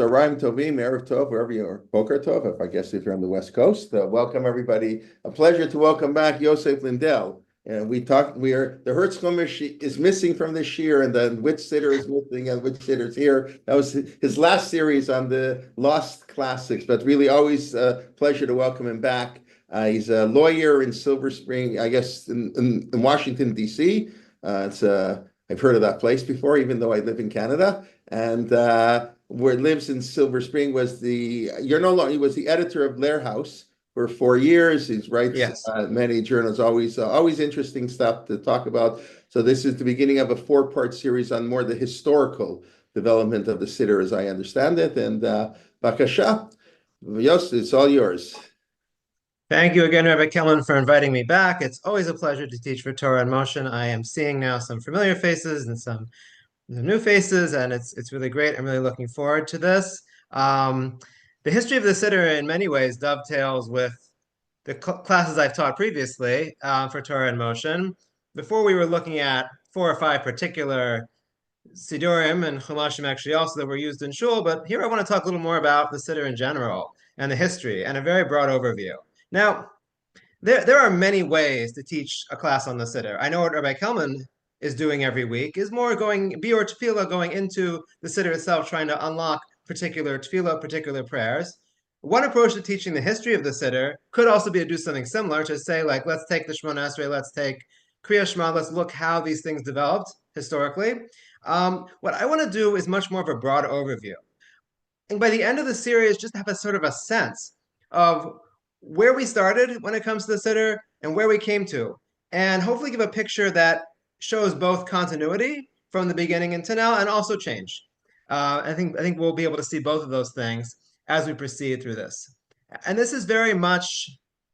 Sarayim Tovim, Erev Tov, wherever you are, Boker Tov, I guess if you're on the West Coast. Welcome everybody. A pleasure to welcome back Yosef Lindell. And the Hertz Chumash is missing from this year, and then which Siddur is missing and which Siddur is here. That was his last series on the Lost Classics, but really always a pleasure to welcome him back. He's a lawyer in Silver Spring, I guess, in Washington, D.C. I've heard of that place before, even though I live in Canada. And where it lives in Silver Spring he was the editor of Lair House for 4 years. He writes many journals, always interesting stuff to talk about. So this is the beginning of a 4-part series on more the historical development of the Siddur, as I understand it. And Bakasha, Yos, it's all yours. Thank you again, Rabbi Kelman, for inviting me back. It's always a pleasure to teach for Torah in Motion. I am seeing now some familiar faces and some new faces, and it's really great. I'm really looking forward to this. The history of the Siddur in many ways dovetails with the classes I've taught previously for Torah in Motion. Before we were looking at 4 or 5 particular Siddurim and Chumashim actually also that were used in Shul, but here I want to talk a little more about the Siddur in general and the history and a very broad overview. Now, there are many ways to teach a class on the Siddur. I know what Rabbi Kelman is doing every week is more going biur tefillah, going into the Siddur itself, trying to unlock particular tefillah, particular prayers. One approach to teaching the history of the Siddur could also be to do something similar, to say, like, let's take the Shemona Esrei, let's take Kriya Shema, let's look how these things developed historically. What I want to do is much more of a broad overview. And by the end of the series, just have a sort of a sense of where we started when it comes to the Siddur and where we came to, and hopefully give a picture that shows both continuity from the beginning until now and also change. I think we'll be able to see both of those things as we proceed through this. And this is very much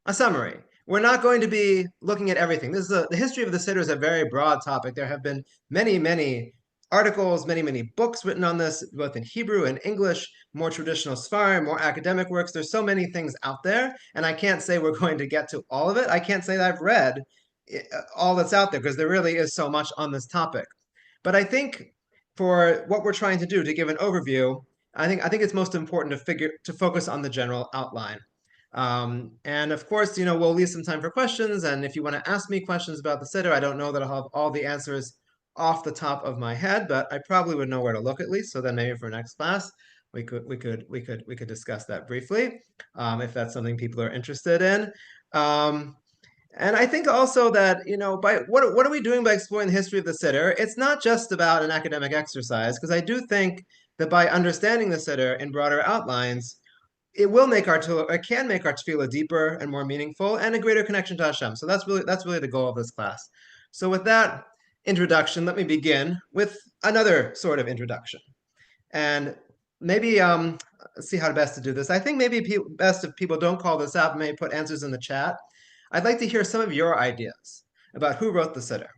a summary. We're not going to be looking at everything. The history of the Siddur is a very broad topic. There have been many articles, many books written on this, both in Hebrew and English, more traditional Sfarim, more academic works. There's so many things out there, and I can't say we're going to get to all of it. I can't say that I've read all that's out there, because there really is so much on this topic. But I think for what we're trying to do, to give an overview, I think it's most important to focus on the general outline. And of course, we'll leave some time for questions. And if you want to ask me questions about the Siddur, I don't know that I'll have all the answers off the top of my head, but I probably would know where to look at least. So then maybe for next class, we could discuss that briefly, if that's something people are interested in. And I think also that, by what are we doing by exploring the history of the Siddur? It's not just about an academic exercise, because I do think that by understanding the Siddur in broader outlines, it can make our tefillah deeper and more meaningful, and a greater connection to Hashem. So that's really the goal of this class. So with that introduction, let me begin with another sort of introduction, and maybe see how best to do this. I think maybe best if people don't call this out, maybe put answers in the chat. I'd like to hear some of your ideas about who wrote the Siddur.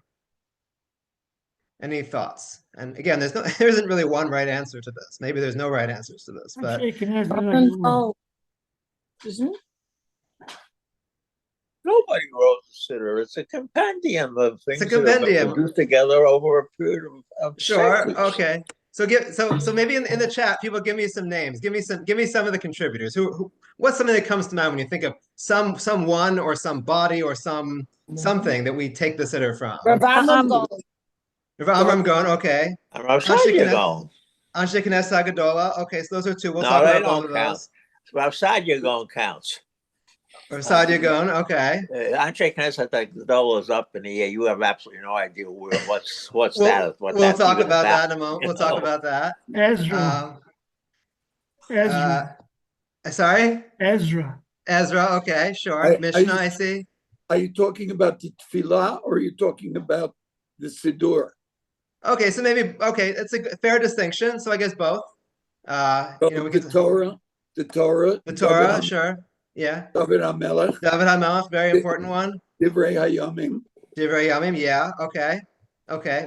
Any thoughts? And again, there isn't really one right answer to this. Maybe there's no right answers to this, but isn't it? Nobody wrote the Siddur. It's a compendium of things that have been put together over a period of sure. centuries. Okay. So maybe in the chat, people give me some names. Give me some of the contributors. What's something that comes to mind when you think of someone or some body or something that we take the Siddur from? Rav Amram Gaon. Okay. Rav Sadia Gaon. Anshe Knesset Hagadola. Okay, so those are two. We'll No, talk they about both don't of count. those. Rav Sadia Gaon counts. Rav Sadia Gaon. Okay. Anshe Knesset Hagadola is up in the air. You have absolutely no idea what's we'll talk about that in a moment. We'll talk about that. Ezra. Sorry? Ezra. Okay, sure. Mishna, I see. Are you talking about the tefillah, or are you talking about the Siddur? Okay, so it's a fair distinction. So I guess both. The Torah, sure. Yeah. David HaMelech, very important one. Divrei Hayamim, yeah. Okay,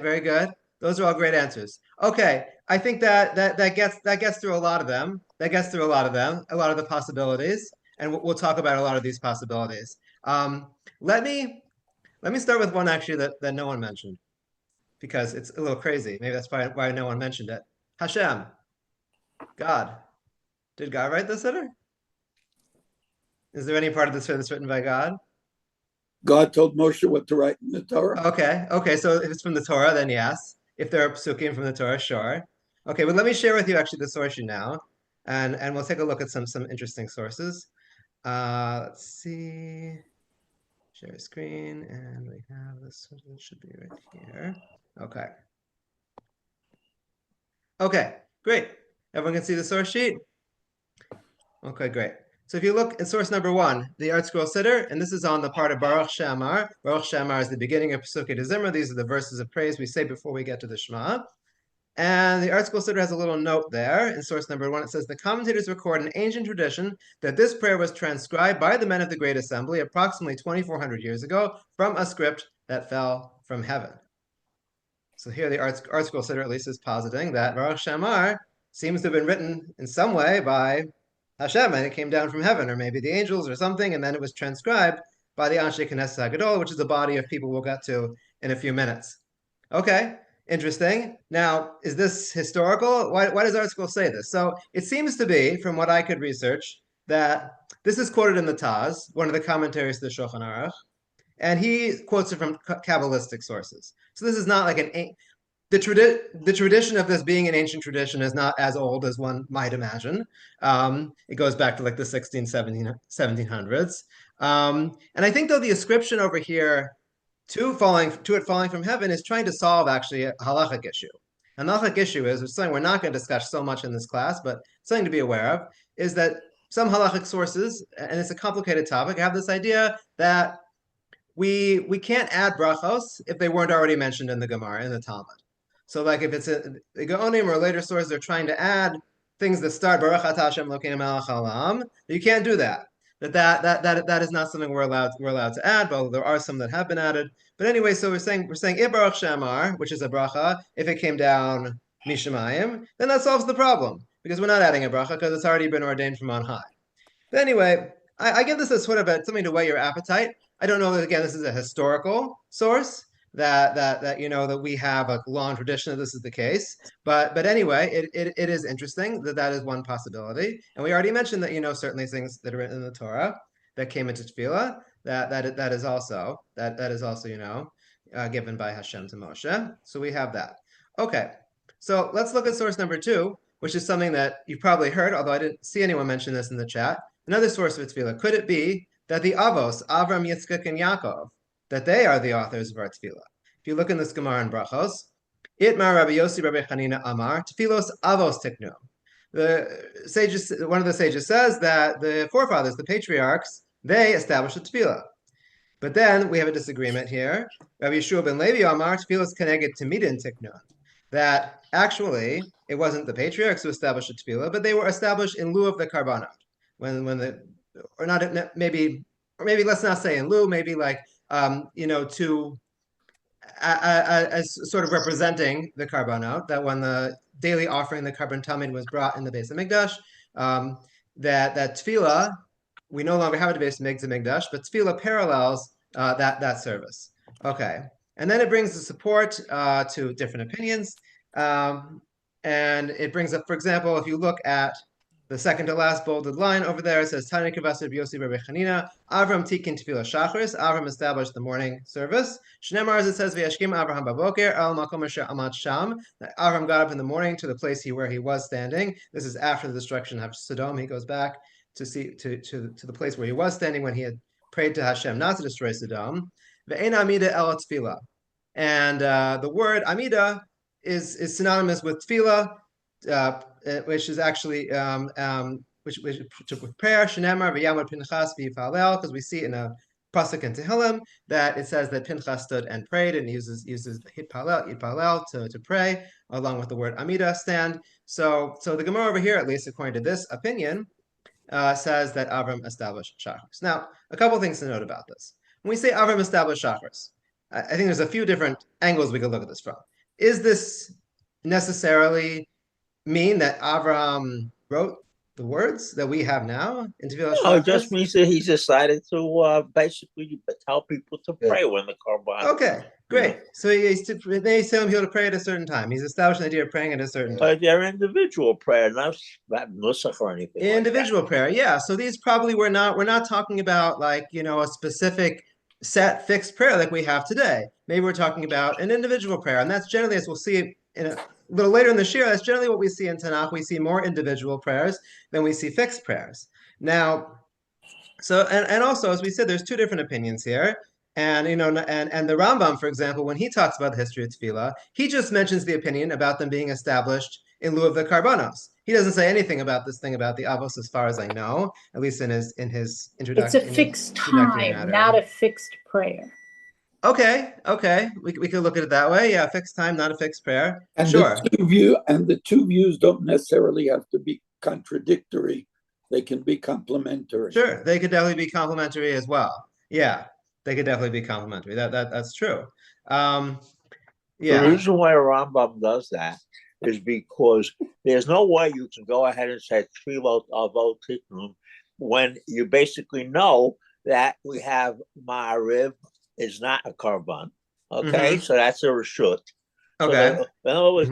very good. Those are all great answers. Okay, I think that gets through a lot of them. A lot of the possibilities, and we'll talk about a lot of these possibilities. Let me start with one actually that no one mentioned, because it's a little crazy. Maybe that's why no one mentioned it. Hashem, God. Did God write the Siddur? Is there any part of the Siddur that's written by God? God told Moshe what to write in the Torah. Okay. So if it's from the Torah, then yes. If there are psukim from the Torah, sure. Okay, but let me share with you actually the source sheet now, and we'll take a look at some interesting sources. Let's see. Share screen, and we have this. It should be right here. Okay. Okay, great. Everyone can see the source sheet? Okay, great. So if you look at source number 1, the Art Scroll Siddur, and this is on the part of Baruch She'amar. Baruch She'amar is the beginning of Pesukei de Zimra. These are the verses of praise we say before we get to the Shema. And the Art Scroll Siddur has a little note there in source number 1. It says, the commentators record an ancient tradition that this prayer was transcribed by the men of the Great Assembly approximately 2,400 years ago from a script that fell from heaven. So here the Art Scroll Siddur at least is positing that Baruch She'amar seems to have been written in some way by Hashem, and it came down from heaven, or maybe the angels or something, and then it was transcribed by the Anshe Knesset HaGadol, which is a body of people we'll get to in a few minutes. Okay, interesting. Now, is this historical? Why does Art Scroll say this? So it seems to be, from what I could research, that this is quoted in the Taz, one of the commentaries to the Shulchan Aruch, and he quotes it from Kabbalistic sources. So this is not like the tradition of this being an ancient tradition is not as old as one might imagine. It goes back to like the 1700s. And I think though the ascription over here to it falling from heaven is trying to solve actually a halachic issue. A halachic issue is, which is something we're not going to discuss so much in this class, but something to be aware of, is that some halachic sources, and it's a complicated topic, have this idea that we can't add brachos if they weren't already mentioned in the Gemara, in the Talmud. So like if it's the Gaonim or later sources are trying to add things that start Baruch Atah Hashem Elokeinu melech haolam, you can't do that. That is not something we're allowed to add, but there are some that have been added. But anyway, so we're saying if Baruch She'amar, which is a bracha, if it came down mishamayim, then that solves the problem because we're not adding a bracha because it's already been ordained from on high. But anyway, I give this as sort of something to weigh your appetite. I don't know that again this is a historical source that we have a long tradition that this is the case. But anyway, it is interesting that is one possibility. And we already mentioned that certainly things that are written in the Torah that came into tefillah that is also given by Hashem to Moshe. So we have that. Okay, so let's look at source number 2, which is something that you've probably heard, although I didn't see anyone mention this in the chat. Another source of tefillah. Could it be that the Avos, Avram, Yitzchak, and Yaakov, that they are the authors of our tefillah? If you look in this Gemara in Brachos, Itmar Rabbi Yossi Rabbi Chanina Amar, Tefillos Avos Tiknu. One of the sages says that the forefathers, the patriarchs, they established the tefillah. But then we have a disagreement here. Rabbi Yeshua ben Levi Amar, Tefillos Keneged Timidin Tiknu. That actually it wasn't the patriarchs who established the tefillah, but they were established in lieu of the karbanot. Maybe let's not say in lieu, maybe like as sort of representing the karbanot, that when the daily offering, the karban tamid, was brought in the Beis Hamikdash, that tefillah, we no longer have a Beis Hamikdash, but tefillah parallels that service. Okay, and then it brings the support to different opinions, and it brings up, for example, if you look at the second to last bolded line over there, it says, Tanya Kavasir B'Yossi Rabbi Chanina, Avram Tikin Tefillah Shachris, Avram established the morning service. Shnemar, as it says, V'yashkim Avraham Baboker, Al Makom Asher Amat Sham. Avram got up in the morning to the place where he was standing. This is after the destruction of Sodom. He goes back to the place where he was standing when he had prayed to Hashem not to destroy Sodom. Ve'en Amida El Tefillah. And the word Amida is synonymous with Tefillah, which is actually which took with prayer. Shenemar v'yamad Pinchas v'yifalel, because we see in a pasuk in Tehillim that it says that Pinchas stood and prayed, and uses yitpalel to pray along with the word Amida, stand. So the Gemara over here, at least according to this opinion, says that Avram established Shachris. Now, a couple things to note about this. When we say Avram established Shachris, I think there's a few different angles we could look at this from. Is this necessarily mean that Avraham wrote the words that we have now in Tefillah No, it just Shachris? means that he's decided to basically tell people to pray when the Korban. Okay, great. So they tell him he'll pray at a certain time. He's establishing the idea of praying at a certain time. But they're individual prayer, not nusach or anything Individual like prayer, yeah. So these probably we're not talking about like, a specific set fixed prayer like we have today. Maybe we're talking about an individual prayer, and that's generally, as we'll see in a little later in the year, that's generally what we see in Tanakh. We see more individual prayers than we see fixed prayers. Now, so and also, as we said, there's two different opinions here. And and the Rambam, for example, when he talks about the history of tefillah, he just mentions the opinion about them being established in lieu of the karbanos. He doesn't say anything about this thing about the avos, as far as I know, at least in his introduction. It's a fixed time, not a fixed prayer. Okay, we could look at it that way. Yeah, fixed time, not a fixed prayer. And sure. The two views don't necessarily have to be contradictory. They can be complementary. Sure, they could definitely be complementary as well. Yeah, they could definitely be complementary. That's true. Yeah. The reason why Rambam does that is because there's no way you can go ahead and say Tefillot Avot Tiknum when you basically know that we have Ma'ariv is not a Karban. Okay, so that's a Reshut. Okay. So in other words,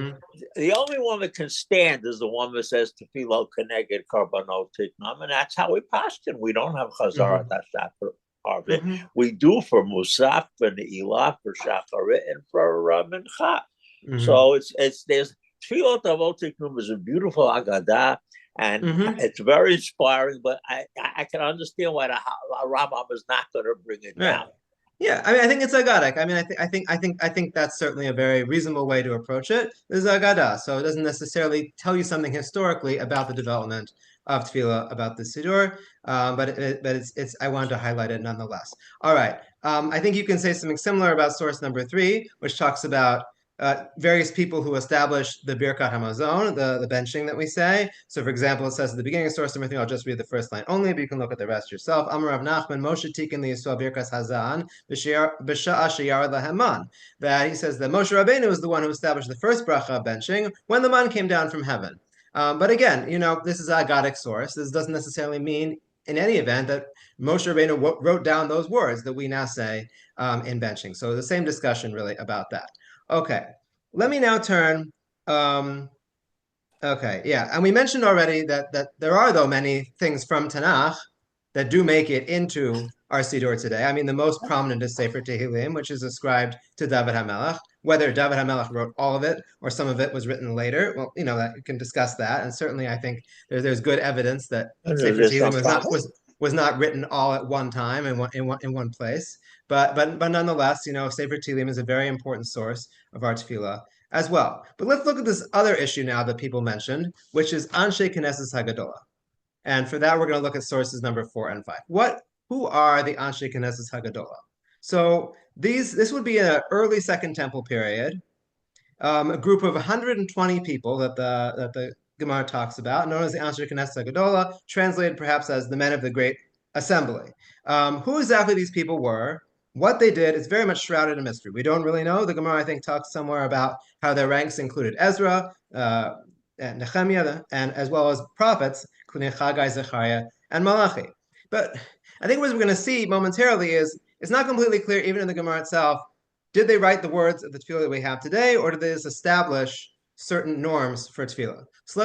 the only one that can stand is the one that says Tefilot Keneged Karbanot Tiknum, and that's how we paskin. We don't have Chazara Tashat for Arvit. We do for Musaf, for Ne'ilah, for Shacharit, and for Mincha. So there's Tefilot Avot Tiknum is a beautiful Agadah, and it's very inspiring. But I can understand why the Rambam is not going to bring it down. Yeah, I mean, I think it's agadic. I mean, I think that's certainly a very reasonable way to approach it. This is agadah, so it doesn't necessarily tell you something historically about the development of tefillah, about the siddur, but it's I wanted to highlight it nonetheless. All right, I think you can say something similar about source number 3, which talks about various people who established the Birkat Hamazon, the benching that we say. So, for example, it says at the beginning of source number 3, I'll just read the first line only, but you can look at the rest yourself. Amram Nachman Moshe Tikin Liyisrael Birkas Hazan B'Sha'a Sheyarad Lahem Man. That he says that Moshe Rabbeinu was the one who established the first bracha of benching when the man came down from heaven. But again, this is a Agadic source. This doesn't necessarily mean in any event that Moshe Rabbeinu wrote down those words that we now say in benching. So the same discussion really about that. Okay, let me now turn. Okay, yeah, and we mentioned already that there are, though, many things from Tanakh that do make it into our Siddur today. I mean, the most prominent is Sefer Tehillim, which is ascribed to David HaMelech. Whether David HaMelech wrote all of it or some of it was written later, well, that you can discuss that. And certainly, I think there's good evidence that Sefer Tehillim was not written all at one time in one place. But nonetheless, Sefer Tehillim is a very important source of our tefillah as well. But let's look at this other issue now that people mentioned, which is Anshe Knesset Hagadolah. And for that, we're going to look at sources number 4 and 5. Who are the Anshe Knesset Hagadolah? So this would be an early Second Temple period, a group of 120 people that the Gemara talks about, known as the Anshe Knesset Hagadolah, translated perhaps as the men of the Great Assembly. Who exactly these people were, what they did, is very much shrouded in mystery. We don't really know. The Gemara, I think, talks somewhere about how their ranks included Ezra, and Nehemiah, and as well as prophets, including Haggai, Zechariah, and Malachi. But I think what we're going to see momentarily is it's not completely clear, even in the Gemara itself, did they write the words of the tefillah that we have today, or did they just establish certain norms for tefillah? So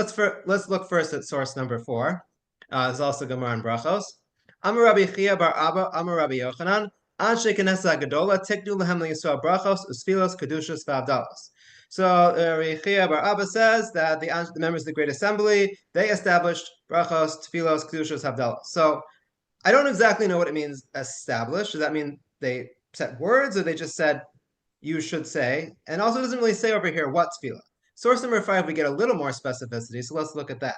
let's look first at source number 4. There's also Gemara and Brachos. Amar Rabbi Chia bar Abba, Amar Rabbi Yochanan, Anshe Knesset Hagadolah tiknu lehem liyisrael brachos usfilos kedushos v'avdalos. So Rabbi Chia bar Abba says that the members of the Great Assembly, they established brachos, tefillos, kedushos, havdalos. So I don't exactly know what it means established. Does that mean they set words, or they just said you should say? And also, it doesn't really say over here what tefillah. Source number 5, we get a little more specificity. So let's look at that.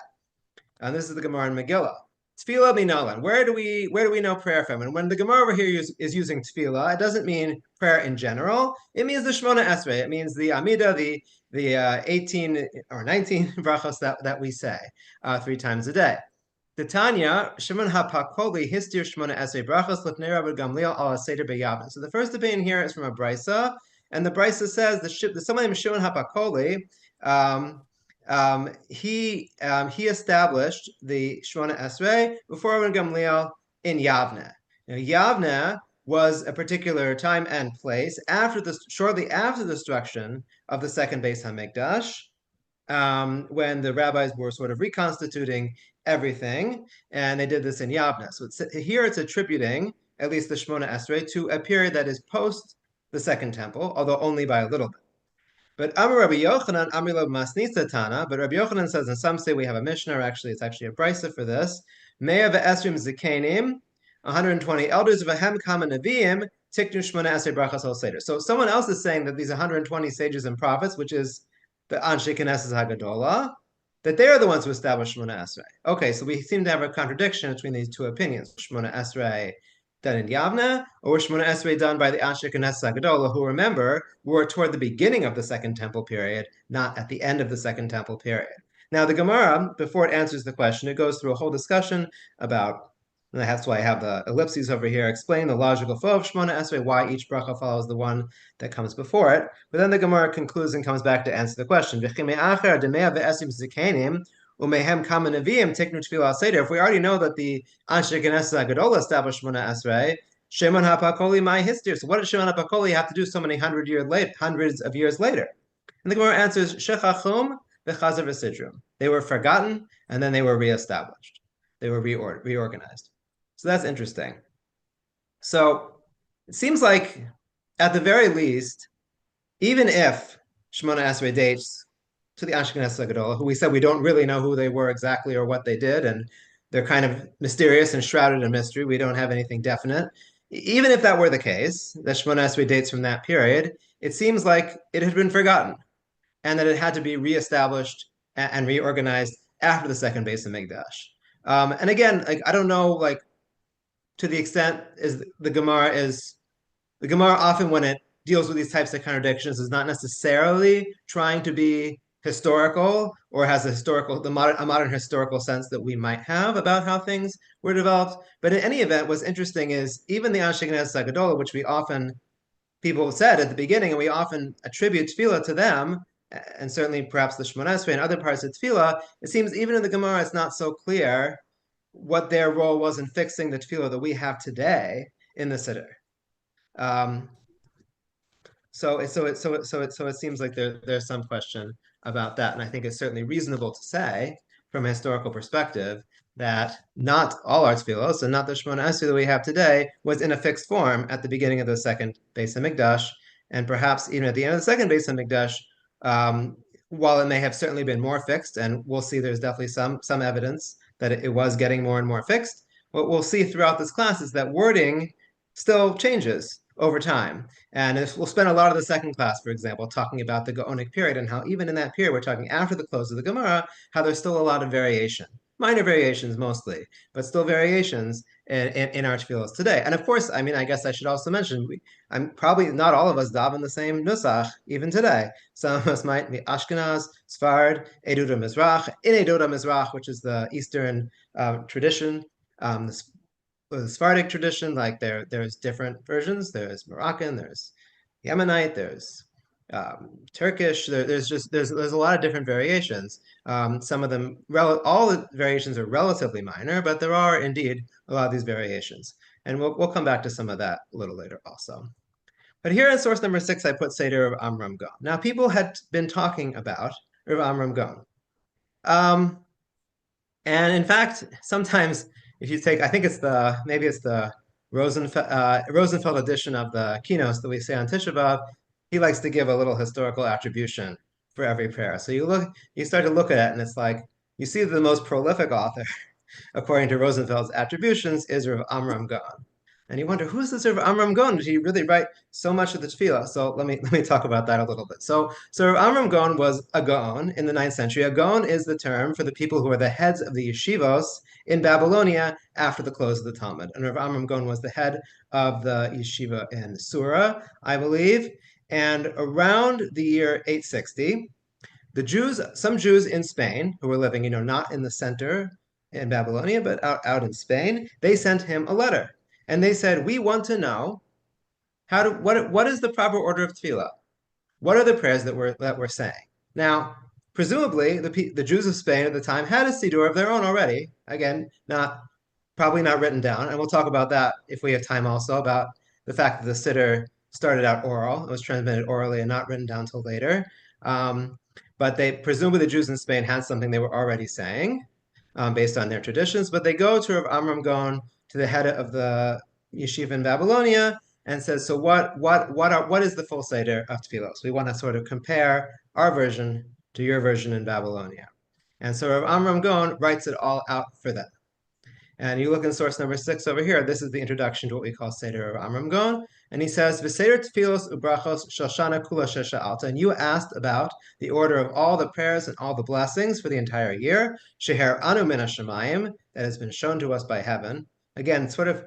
And this is the Gemara in Megillah. Tefillah minalan. Where do we know prayer from? And when the Gemara over here is using tefillah, it doesn't mean prayer in general. It means the Shmona Esrei. It means the Amida, the 18 or 19 brachos that we say 3 times a day. The Tanya, Shimon HaPakoli, Histir Shmona Esrei brachos lefnei Rabbi Gamliel al Seder b'Yavin. So the first opinion here is from a brisa, and the brisa says someone named Shimon HaPakoli he established the Shmona Esrei before Rabban Gamliel in Yavne. Now, Yavne was a particular time and place shortly after the destruction of the second Beis Hamikdash, when the rabbis were sort of reconstituting everything, and they did this in Yavne. So here it's attributing at least the Shmona Esrei to a period that is post the Second Temple, although only by a little bit. But Amar Rabbi Yochanan, Amrilov Masnisa Tana, but Rabbi Yochanan says, and some say we have a Mishnah, or actually it's actually a brisa for this, Mea ve'esrim zikanim, 120 elders of Ahem Kama Nevi'im, Tiknu Shmona Esrei Brachas Al Seder. So someone else is saying that these 120 sages and prophets, which is the Anshe Knesset Hagadola, that they are the ones who established Shmona Esrei. Okay, so we seem to have a contradiction between these two opinions. Shmona Esrei done in Yavne, or Shmona Esrei done by the Anshe Knesset Hagadola, who, remember, were toward the beginning of the Second Temple period, not at the end of the Second Temple period. Now, the Gemara, before it answers the question, it goes through a whole discussion about, and that's why I have the ellipses over here, explain the logical flow of Shmona Esrei, why each bracha follows the one that comes before it. But then the Gemara concludes and comes back to answer the question. If we already know that the Anshe Knesset Hagadola established Shmona Esrei, Shemon HaPakoli my history. So what did Shemon HaPakoli have to do so many hundreds of years later? And the Gemara answers, Shechachum v'chazer v'sidrum. They were forgotten, and then they were reestablished. They were reorganized. So that's interesting. So it seems like, at the very least, even if Shmona Esrei dates to the Anshe Knesset Hagadola, who we said we don't really know who they were exactly or what they did, and they're kind of mysterious and shrouded in mystery, we don't have anything definite. Even if that were the case, that Shmona Esrei dates from that period, it seems like it had been forgotten, and that it had to be reestablished and reorganized after the second Beis Hamikdash. And again, like, I don't know, like, to the extent is the Gemara often, when it deals with these types of contradictions, is not necessarily trying to be historical or has a modern historical sense that we might have about how things were developed. But in any event, what's interesting is even the Anshe Knesset Hagadola, which people said at the beginning, and we often attribute tefillah to them, and certainly perhaps the Shmona Esrei and other parts of tefillah, it seems even in the Gemara it's not so clear what their role was in fixing the tefillah that we have today in the Siddur. So it seems like there's some question about that, and I think it's certainly reasonable to say, from a historical perspective, that not all our tefillos, and not the Shmona Esrei that we have today, was in a fixed form at the beginning of the second Beis Hamikdash, and perhaps even at the end of the second Beis Hamikdash, while it may have certainly been more fixed, and we'll see there's definitely some evidence that it was getting more and more fixed. What we'll see throughout this class is that wording still changes over time. And we'll spend a lot of the second class, for example, talking about the Gaonic period, and how even in that period, we're talking after the close of the Gemara, how there's still a lot of variation. Minor variations mostly, but still variations in our tefillos today. And of course, I mean, I guess I should also mention, I'm probably not all of us daven the same nusach even today. Some of us might be Ashkenaz, Sfard, Edut Mizrach. In Edut Mizrach, which is the Eastern tradition, the Sephardic tradition, like there's different versions. There's Moroccan, there's Yemenite, there's Turkish. There's a lot of different variations. Some of them, all the variations are relatively minor, but there are indeed a lot of these variations, and we'll come back to some of that a little later also. But here in source number 6, I put Seder of Amram Gaon. Now, people had been talking about Rav Amram Gaon, and in fact, sometimes if you take, I think maybe it's the Rosenfeld edition of the keynotes that we say on Tisha B'Av, he likes to give a little historical attribution for every prayer. So you start to look at it, and it's like, you see the most prolific author, according to Rosenfeld's attributions, is Rav Amram Gaon. And you wonder, who is this Rav Amram Gaon? Did he really write so much of the tefillah? So let me talk about that a little bit. So Rav Amram Gaon was a Gaon in the 9th century. A Gaon is the term for the people who are the heads of the yeshivos in Babylonia after the close of the Talmud. And Rav Amram Gaon was the head of the yeshiva in Sura, I believe. And around the year 860, some Jews in Spain who were living, not in the center in Babylonia, but out in Spain, they sent him a letter. And they said, we want to know what is the proper order of tefillah? What are the prayers that we're saying? Now, presumably the Jews of Spain at the time had a Siddur of their own already. Again, probably not written down, and we'll talk about that if we have time also, about the fact that the Siddur started out oral, it was transmitted orally and not written down till later. But presumably the Jews in Spain had something they were already saying based on their traditions, but they go to Rav Amram Gaon, to the head of the yeshiva in Babylonia, and says, so what is the full Seder of Tfilos? We want to sort of compare our version to your version in Babylonia. And so Rav Amram Gaon writes it all out for them. And you look in source number 6 over here, this is the introduction to what we call Seder of Amram Gaon. And he says, V'seder tfilos ubrachos shoshana kula shesha'alta. And you asked about the order of all the prayers and all the blessings for the entire year. Sheher anu min hashamayim, that has been shown to us by heaven. Again, sort of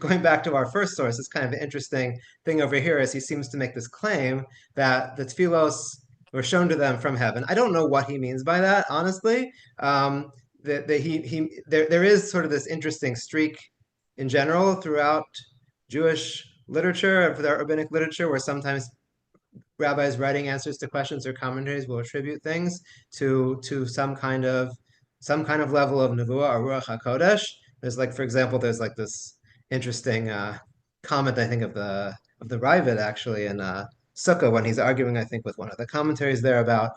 going back to our first source, it's kind of an interesting thing over here as he seems to make this claim that the tfilos were shown to them from heaven. I don't know what he means by that, honestly. There is sort of this interesting streak in general throughout Jewish literature, their rabbinic literature, where sometimes rabbis writing answers to questions or commentaries will attribute things to some kind of level of nevuah or ruach hakodesh. There's like, for example, there's like this interesting comment, I think, of the Ravid actually in Sukkah, when he's arguing, I think, with one of the commentaries there about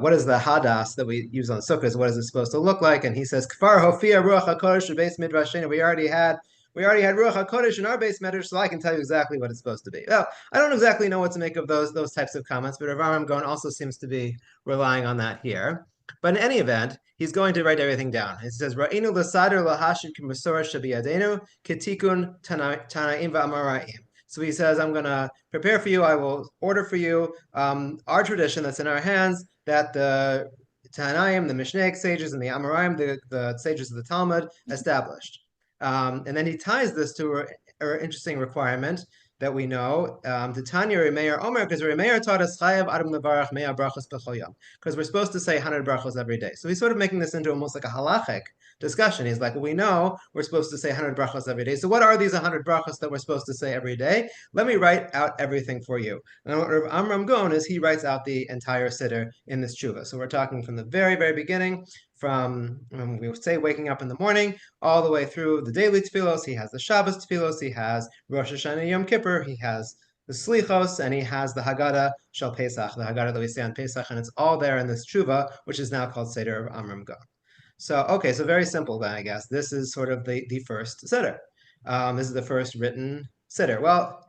what is the hadas that we use on sukkahs, what is it supposed to look like? And he says, Kfar hofia ruach hakodesh beis midrashenu. We already had ruach hakodesh in our base midrash, so I can tell you exactly what it's supposed to be. Well, I don't exactly know what to make of those types of comments, but Rav Amram Gaon also seems to be relying on that here. But in any event, he's going to write everything down. He says, Ra'inu l'sader lahashim k'masora shabiyadenu kitikun tana'im va'amaraim. So he says, I'm going to prepare for you, I will order for you our tradition that's in our hands, that the Tanaim, the Mishnaic sages, and the Amoraim, the sages of the Talmud, established. And then he ties this to an interesting requirement that we know, to Tanya Remeir Omer, because Remeir taught us Chayav Adam Levarach Mea Brachos B'chol Yom, because we're supposed to say 100 brachos every day. So he's sort of making this into almost like a halachic discussion. He's like, well, we know we're supposed to say 100 brachos every day. So what are these 100 brachos that we're supposed to say every day? Let me write out everything for you. And what Rav Amram Gaon is, he writes out the entire siddur in this tshuva. So we're talking from the very, very beginning, from when we say waking up in the morning, all the way through the daily tefillos. He has the Shabbos tefillos, he has Rosh Hashanah Yom Kippur, he has the Slichos, and he has the Haggadah Shel Pesach, the Haggadah that we say on Pesach, and it's all there in this tshuva, which is now called Seder of Amram Gaon. So, okay, so very simple then, I guess. This is sort of the first Seder. This is the first written Seder. Well,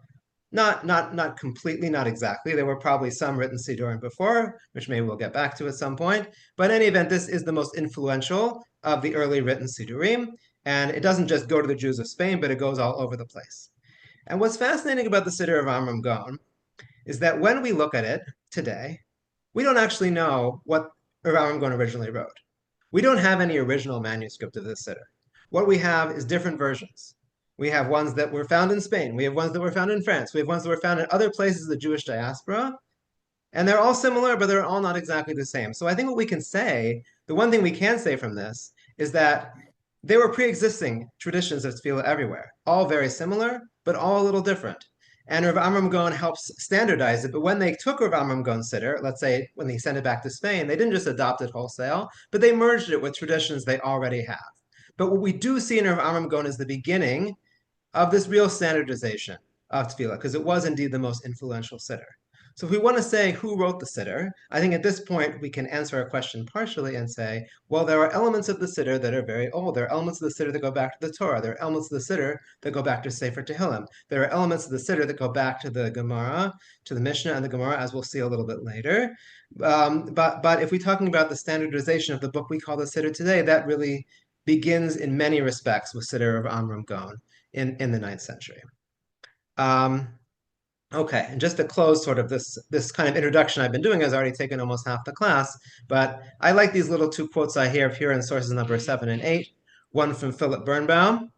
not completely, not exactly. There were probably some written Siddurim before, which maybe we'll get back to at some point. But in any event, this is the most influential of the early written Siddurim. And it doesn't just go to the Jews of Spain, but it goes all over the place. And what's fascinating about the Siddur of Amram Gaon is that when we look at it today, we don't actually know what Amram Gaon originally wrote. We don't have any original manuscript of this Siddur. What we have is different versions. We have ones that were found in Spain. We have ones that were found in France. We have ones that were found in other places of the Jewish diaspora. And they're all similar, but they're all not exactly the same. So I think what we can say, the one thing we can say from this, is that there were pre-existing traditions of tefillah everywhere, all very similar, but all a little different. And Rav Amram Gaon helps standardize it. But when they took Rav Amram Gaon's Siddur, let's say when they sent it back to Spain, they didn't just adopt it wholesale, but they merged it with traditions they already have. But what we do see in Rav Amram Gaon is the beginning of this real standardization of tefillah, because it was indeed the most influential Siddur. So if we want to say who wrote the Siddur, I think at this point we can answer our question partially and say, well, there are elements of the Siddur that are very old. There are elements of the Siddur that go back to the Torah. There are elements of the Siddur that go back to Sefer Tehillim. There are elements of the Siddur that go back to the Gemara, to the Mishnah and the Gemara, as we'll see a little bit later. But if we're talking about the standardization of the book we call the Siddur today, that really begins in many respects with Siddur of Amram Gaon in the 9th century. Okay, and just to close sort of this kind of introduction I've been doing has already taken almost half the class, but I like these little two quotes I have here in sources number 7 and 8, one from Philip Birnbaum,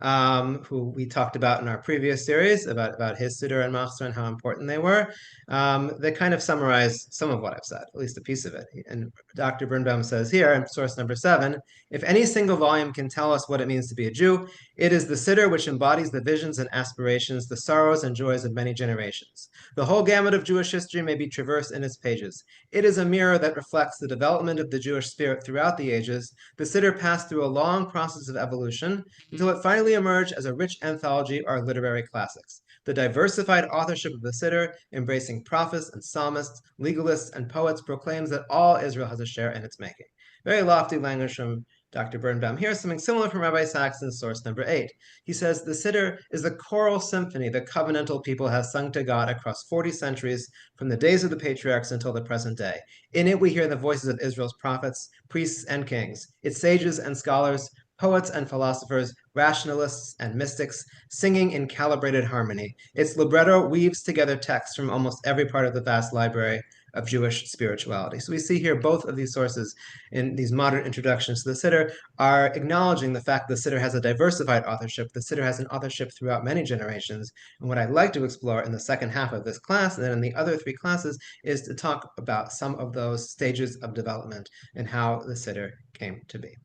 who we talked about in our previous series about his Siddur and Machzor and how important they were, that kind of summarize some of what I've said, at least a piece of it. And Dr. Birnbaum says here in source number 7, if any single volume can tell us what it means to be a Jew, it is the Siddur which embodies the visions and aspirations, the sorrows and joys of many generations. The whole gamut of Jewish history may be traversed in its pages. It is a mirror that reflects the development of the Jewish spirit throughout the ages. The Siddur passed through a long process of evolution until it finally emerged as a rich anthology of literary classics. The diversified authorship of the Siddur, embracing prophets and psalmists, legalists and poets, proclaims that all Israel has a share in its making. Very lofty language from Dr. Birnbaum. Here's something similar from Rabbi Saxon's source number 8. He says, the Siddur is the choral symphony the covenantal people have sung to God across 40 centuries, from the days of the patriarchs until the present day. In it, we hear the voices of Israel's prophets, priests, and kings, its sages and scholars, poets and philosophers, rationalists and mystics, singing in calibrated harmony. Its libretto weaves together texts from almost every part of the vast library of Jewish spirituality. So we see here both of these sources in these modern introductions to the Siddur are acknowledging the fact that the Siddur has a diversified authorship. The Siddur has an authorship throughout many generations. And what I'd like to explore in the second half of this class and then in the other 3 classes is to talk about some of those stages of development and how the Siddur came to be.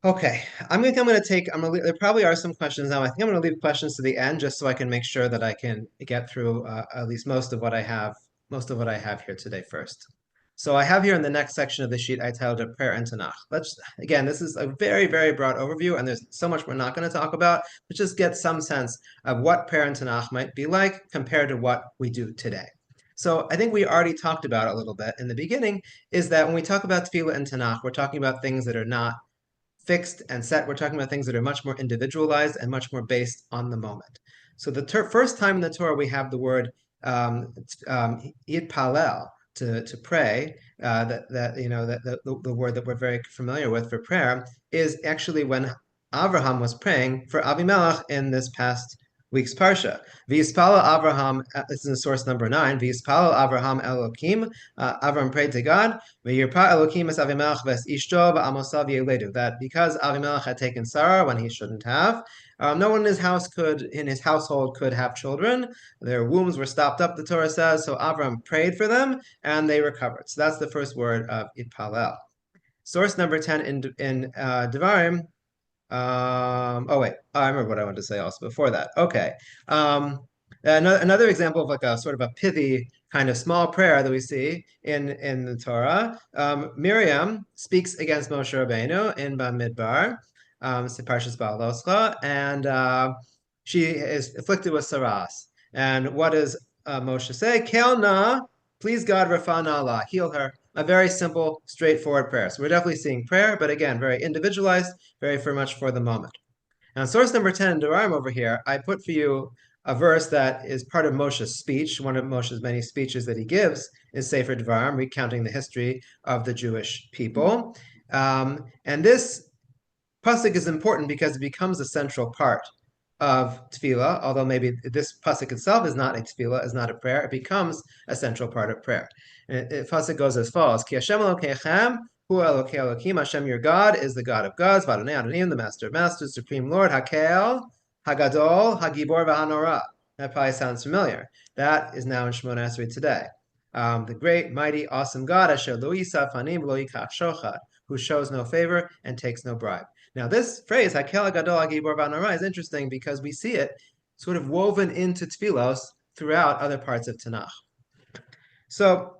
Okay, there probably are some questions now. I think I'm going to leave questions to the end just so I can make sure that I can get through at least most of what I have here today first. So I have here in the next section of the sheet, I titled it Prayer and Tanakh. Again, this is a very, very broad overview, and there's so much we're not going to talk about, but just get some sense of what prayer and Tanakh might be like compared to what we do today. So I think we already talked about a little bit in the beginning, is that when we talk about tefillah and Tanakh, we're talking about things that are not fixed and set. We're talking about things that are much more individualized and much more based on the moment. So the first time in the Torah we have the word yitpalel, to pray, the word that we're very familiar with for prayer is actually when Avraham was praying for Avimelech in this past week's parsha. V'yispalel Avraham, this is in source number 9, V'yispalel Avraham Elokim, Avraham prayed to God, V'yirpa Elokim es Avimelech ves ishto v'amosav yeledu, that because Avimelech had taken Sarah when he shouldn't have, no one in his household could have children. Their wombs were stopped up, the Torah says, so Avraham prayed for them, and they recovered. So that's the first word of Yitpalel. Source number 10 in Devarim, I remember what I wanted to say also before that. Okay. Another example of like a sort of a pithy kind of small prayer that we see in the Torah. Miriam speaks against Moshe Rabbeinu in Bamidbar, Parshas Ba'aloscha, and she is afflicted with saras. And what does Moshe say? Kel na, please God, Rafana Allah, heal her. A very simple, straightforward prayer. So we're definitely seeing prayer, but again, very individualized, very much for the moment. Now, source number 10 in Devarim over here, I put for you a verse that is part of Moshe's speech. One of Moshe's many speeches that he gives is Sefer Devarim, recounting the history of the Jewish people. And this pasuk is important because it becomes a central part of tefillah, although maybe this pasuk itself is not a tefillah, is not a prayer, it becomes a central part of prayer. And pasuk goes as follows: Ki Hashem Elokeichem hu Elokei Elokim. Hashem, your God, is the God of gods, V'Adonai Adonim, the Master of Masters, Supreme Lord, Hakel, Hagadol, Hagibor, V'Hanora. That probably sounds familiar. That is now in Shemona Esrei today. The great, mighty, awesome God, Asher lo yisaf anim lo yikach shochad, who shows no favor and takes no bribe. Now, this phrase, Hakel Gadol Hagibor V'Hanora, is interesting because we see it sort of woven into tefillos throughout other parts of Tanakh. So,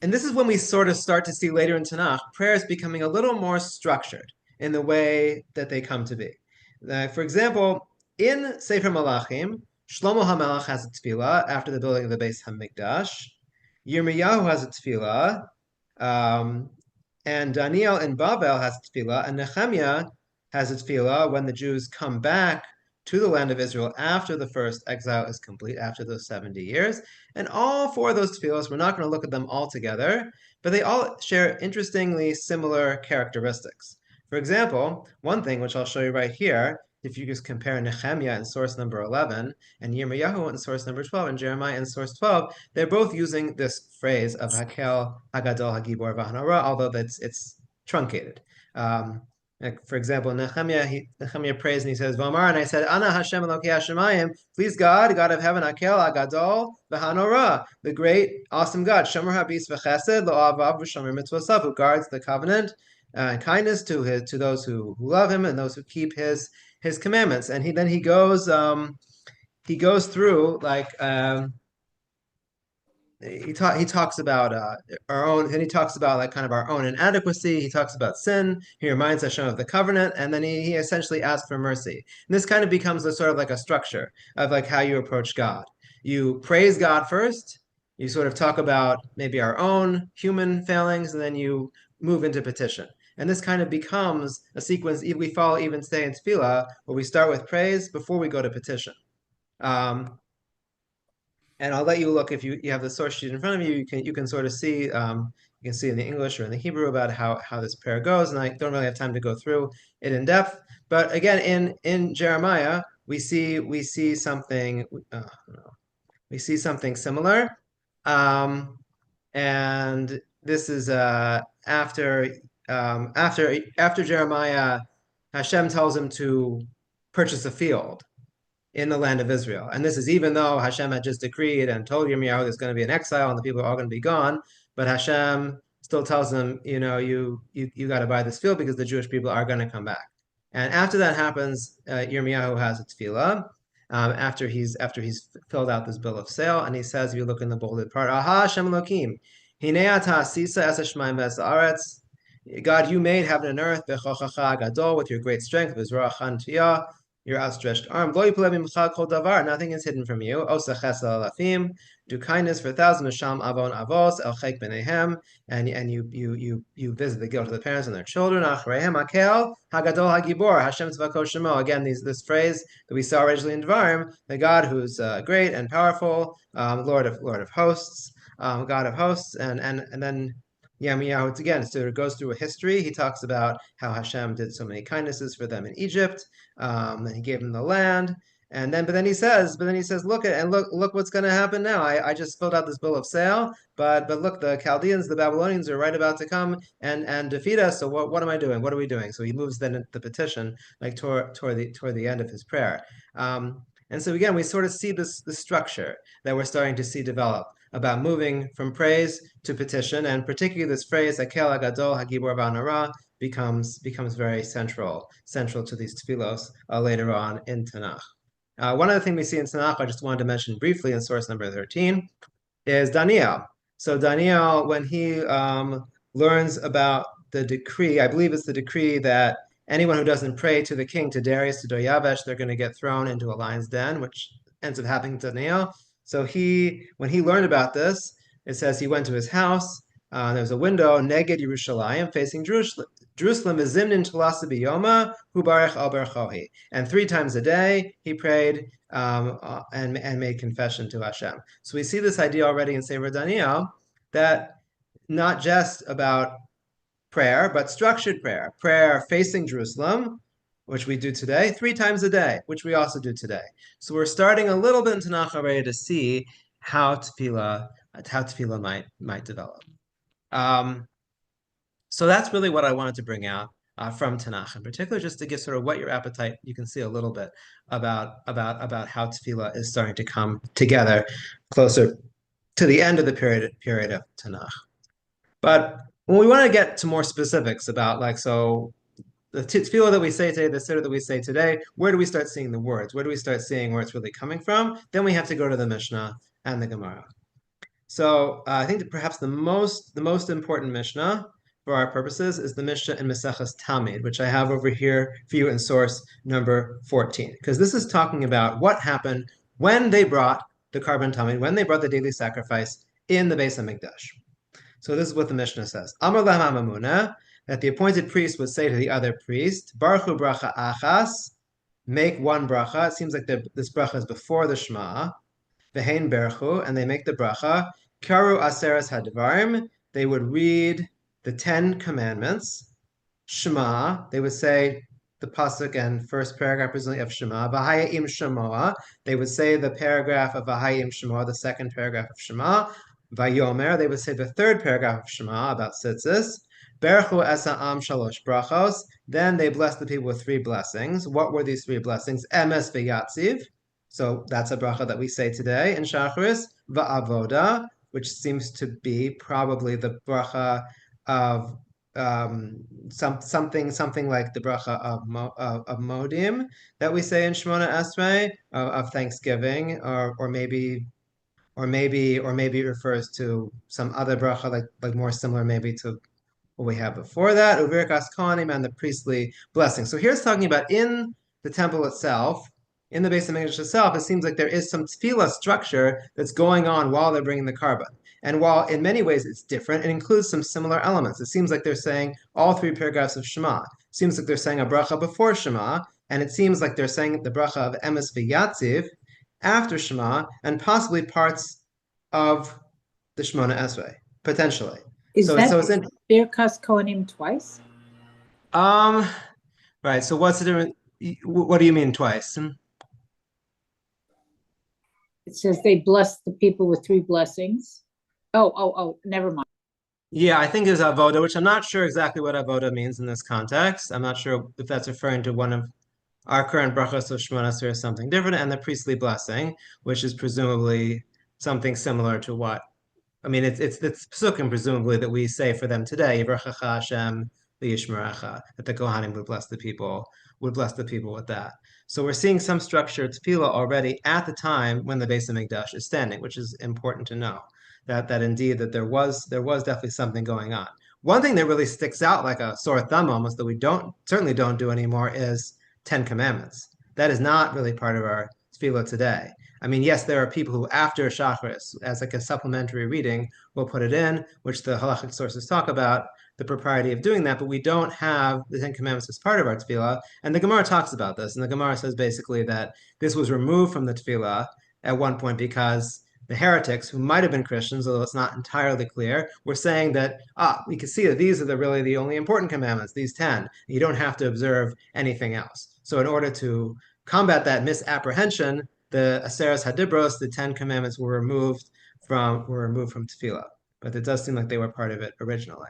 and this is when we sort of start to see later in Tanakh, prayers becoming a little more structured in the way that they come to be. For example, in Sefer Malachim, Shlomo HaMelech has a tefillah after the building of the Beis HaMikdash. Yirmiyahu has a tefillah. And Daniel in Babel has a tefillah, and Nehemiah has a tefillah when the Jews come back to the land of Israel after the first exile is complete, after those 70 years. And all 4 of those tefillahs, we're not going to look at them all together, but they all share interestingly similar characteristics. For example, one thing which I'll show you right here, if you just compare Nehemiah in source number 11 and Yirmiyahu in source number 12 and Jeremiah in source 12, they're both using this phrase of Hakel, Hagadol, Hagibor, V'Hanora, although it's truncated. Like, for example, Nehemiah prays and he says, V'amar, and I said, Ana Hashem Elokei Hashemayim, please God of heaven, Akel, Agadol, V'hanora, the great, awesome God, Shomer Habis V'chesed, Lo'avav V'shomer Mitzvosav, who guards the covenant and kindness to those who love him and those who keep his commandments. And he goes through like he talks about our own, and he talks about like kind of our own inadequacy. He talks about sin. He reminds Hashem of the covenant, and then he essentially asks for mercy. And this kind of becomes a sort of like a structure of like how you approach God. You praise God first. You sort of talk about maybe our own human failings, and then you move into petition. And this kind of becomes a sequence we follow even today in Tefillah, where we start with praise before we go to petition. And I'll let you look if you have the source sheet in front of you. You can sort of see you can see in the English or in the Hebrew about how this prayer goes. And I don't really have time to go through it in depth. But again, in Jeremiah, we see something similar. And this is after Jeremiah, Hashem tells him to purchase a field in the land of Israel. And this is even though Hashem had just decreed and told Yirmiyahu there's going to be an exile and the people are all going to be gone, but Hashem still tells them, you got to buy this field because the Jewish people are going to come back. And after that happens, Yirmiyahu has a tefillah, after he's filled out this bill of sale, and he says, if you look in the bolded part, Aha Hashem Elokim, Hinei ata asisa es hashmayim ve'es haaretz. God, you made heaven and earth, bechochacha gadol, with your great strength, v'zroachan tiyah, your outstretched arm. Nothing is hidden from you. Do kindness for 1,000. Misham avon avos el chek b'neihem, and you visit the guilt of the parents and their children. Achreihem akel hagadol hagibor Hashem tzvako shemo. Again, this phrase that we saw originally in Dvarim, the God who's great and powerful, Lord of hosts, God of hosts, and then Yirmiyahu again sort of goes through a history. He talks about how Hashem did so many kindnesses for them in Egypt. And he gave them the land, but then he says, look what's going to happen now. I just filled out this bill of sale, but look, the Chaldeans, the Babylonians are right about to come and defeat us. So what am I doing? What are we doing? So he moves then into the petition, like toward the end of his prayer. And so again, we sort of see this structure that we're starting to see develop about moving from praise to petition, and particularly this phrase "Akel Hagadol Hagibor V'Hanora" becomes very central to these tefillos later on in Tanakh. One other thing we see in Tanakh, I just wanted to mention briefly in source number 13, is Daniel. So Daniel, when he learns about the decree, I believe it's the decree that anyone who doesn't pray to the king, to Darius, to Daryavesh, they're going to get thrown into a lion's den, which ends up happening to Daniel. So when he learned about this, it says he went to his house. There was a window, Neged Yerushalayim, facing Jerusalem. Zimnin Talasa Biyoma, Hubarech Al Berchohi. And 3 times a day he prayed and made confession to Hashem. So we see this idea already in Sefer Daniel, that not just about prayer, but structured prayer facing Jerusalem, which we do today, 3 times a day, which we also do today. So we're starting a little bit in Tanakh already to see how tefillah might develop. So that's really what I wanted to bring out from Tanakh, in particular, just to give sort of whet your appetite. You can see a little bit about how tefillah is starting to come together closer to the end of the period of Tanakh. But when we want to get to more specifics about the tefillah that we say today, the siddur that we say today, where do we start seeing the words? Where do we start seeing where it's really coming from? Then we have to go to the Mishnah and the Gemara. So I think that perhaps the most important Mishnah for our purposes is the Mishnah in Maseches Tamid, which I have over here for you in source number 14, because this is talking about what happened when they brought the Karban Tamid, when they brought the daily sacrifice in the Beis HaMikdash. So this is what the Mishnah says. Amar lahem Amamuna, that the appointed priest would say to the other priest, Baruchu bracha achas, make one bracha. It seems like this bracha is before the Shema. Vehein berchu, and they make the bracha. Karu aseres hadvarim, they would read the 10 commandments. Shema, they would say the pasuk and first paragraph presumably of Shema. V'hayim shemoa, they would say the paragraph of V'hayim shemoa, the second paragraph of Shema. Vayomer, they would say the third paragraph of Shema about tzitzis. Berchu esa am shalosh brachos. Then they blessed the people with 3 blessings. What were these 3 blessings? Emes v'yatziv. So that's a bracha that we say today in Shacharis. Va'avoda, which seems to be probably the bracha of something like the bracha of Modim that we say in Shemona Esrei of Thanksgiving, or maybe it refers to some other bracha like more similar maybe to what we have before that, Uvirkas Kohanim, and the priestly blessing. So here's talking about in the temple itself, in the Beis HaMikdash itself, it seems like there is some tefillah structure that's going on while they're bringing the carbon. And while in many ways it's different, it includes some similar elements. It seems like they're saying all 3 paragraphs of Shema. It seems like they're saying a bracha before Shema, and it seems like they're saying the bracha of Emes V'Yatziv after Shema, and possibly parts of the Shemona Esrei, potentially. Is that Birkas Kohanim twice? Right. So what's the difference? What do you mean twice? It says they blessed the people with 3 blessings. Oh, never mind. Yeah, I think it's avoda, which I'm not sure exactly what avoda means in this context. I'm not sure if that's referring to one of our current brachos of Shemona Esrei or something different, and the priestly blessing, which is presumably something similar to what. I mean, it's psukim presumably that we say for them today, Yivrachacha Hashem v'yishmerecha, that the Kohanim would bless the people with that. So we're seeing some structured tefillah already at the time when the Beis HaMikdash is standing, which is important to know that indeed that there was definitely something going on. One thing that really sticks out like a sore thumb almost that we certainly don't do anymore is 10 Commandments. That is not really part of our tefillah today. I mean, yes, there are people who after Shacharis, as like a supplementary reading, will put it in, which the halachic sources talk about the propriety of doing that, but we don't have the 10 Commandments as part of our tefillah. And the Gemara talks about this, and the Gemara says basically that this was removed from the tefillah at one point because the heretics, who might have been Christians, although it's not entirely clear, were saying that, we can see that these are really the only important commandments, these 10. You don't have to observe anything else. So in order to combat that misapprehension, the Aseres Hadibros, the 10 Commandments, were removed from tefillah, but it does seem like they were part of it originally.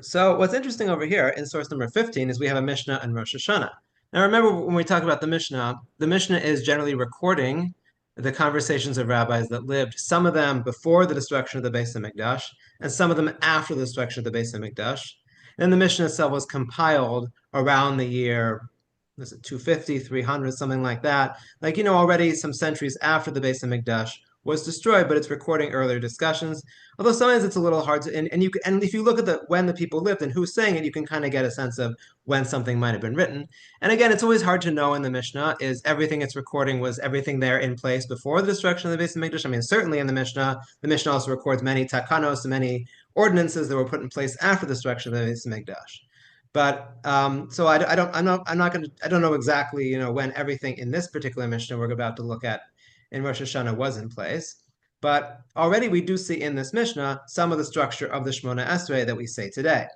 So what's interesting over here in source number 15 is we have a Mishnah and Rosh Hashanah. Now remember when we talk about the Mishnah is generally recording the conversations of rabbis that lived, some of them before the destruction of the Beis HaMikdash, and some of them after the destruction of the Beis HaMikdash. Then the Mishnah itself was compiled around the year 250, 300, something like that. Like, already some centuries after the Beis HaMikdash was destroyed, but it's recording earlier discussions. Although sometimes it's a little hard to, and if you look at when the people lived and who's saying it, you can kind of get a sense of when something might have been written. And again, it's always hard to know in the Mishnah, is everything it's recording, was everything there in place before the destruction of the Beis HaMikdash? I mean, certainly in the Mishnah also records many takanos, many ordinances that were put in place after the destruction of the Beis HaMikdash. But so I don't know exactly when everything in this particular Mishnah we're about to look at in Rosh Hashanah was in place. But already we do see in this Mishnah some of the structure of the Shemona Esrei that we say today.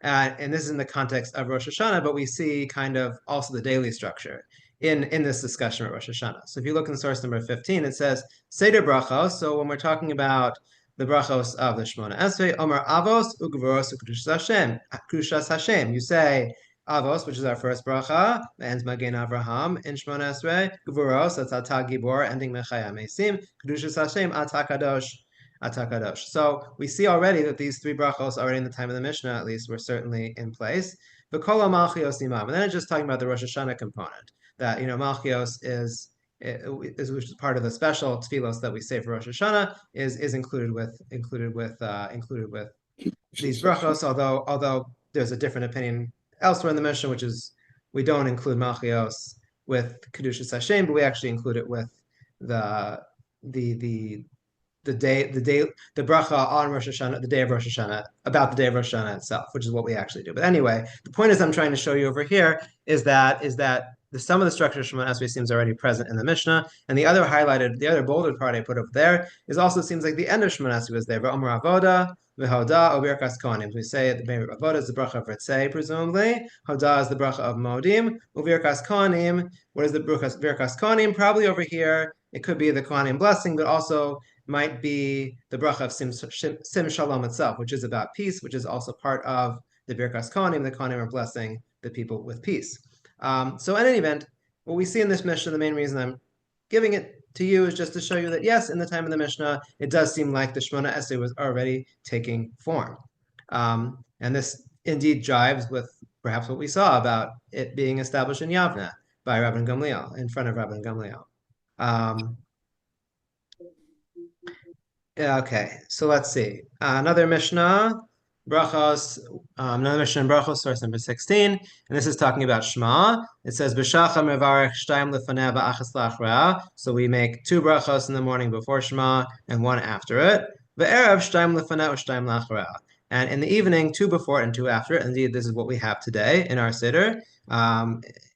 And this is in the context of Rosh Hashanah, but we see kind of also the daily structure in this discussion of Rosh Hashanah. So if you look in source number 15, it says Seder Brachos. So when we're talking about the brachos of the Shemona Esrei, Omer Avos Ugvoros Kudushas Hashem. You say Avos, which is our first bracha, ends Magen Avraham in Shemona Esrei. Gvuros, that's Ata Gibor, ending Mechaya Mesim. Kedushas Hashem, Ata Kadosh. So we see already that these 3 brachos, already in the time of the Mishnah, at least, were certainly in place. V'kol Malchios Imam. And then it's just talking about the Rosh Hashanah component. That Malchios is which is part of the special tefillos that we say for Rosh Hashanah, is included with these brachos. Although there's a different opinion elsewhere in the Mishnah, which is we don't include Malchios with Kedushas Hashem, but we actually include it with the bracha on Rosh Hashanah, the day of Rosh Hashanah, about the day of Rosh Hashanah itself, which is what we actually do. But anyway, the point is I'm trying to show you over here is that some of the structure of Shemona Esrei seems already present in the Mishnah, and the other bolded part I put up there is also seems like the end of Shemona Esrei was there. V'omer avoda, v'hoda, o birkas kohanim. We say the avoda is the bracha of Ritzei, presumably. Hoda is the bracha of Modim. Uvirkas kohanim. What is the birkas kohanim? Probably over here. It could be the kohanim blessing, but also might be the bracha of Sim Shalom itself, which is about peace, which is also part of the Birkas Kohanim. The Kohanim are blessing the people with peace. So in any event, what we see in this Mishnah, the main reason I'm giving it to you is just to show you that yes, in the time of the Mishnah, it does seem like the Shemona Esrei was already taking form. And this indeed jives with perhaps what we saw about it being established in Yavna by Rabban Gamliel, in front of Rabban Gamliel. Okay, so let's see. Another Mishnah, Brachos, another Mishnah in Brachos, source number 16, and this is talking about Shema. It says, B'shachar mevarech shtayim lefaneh ba'achas la'achra. So we make 2 Brachos in the morning before Shema and 1 after it. Ve'erev shtayim lefaneh u'shtayim la'achra. And in the evening, 2 before and 2 after it. Indeed, this is what we have today in our Siddur.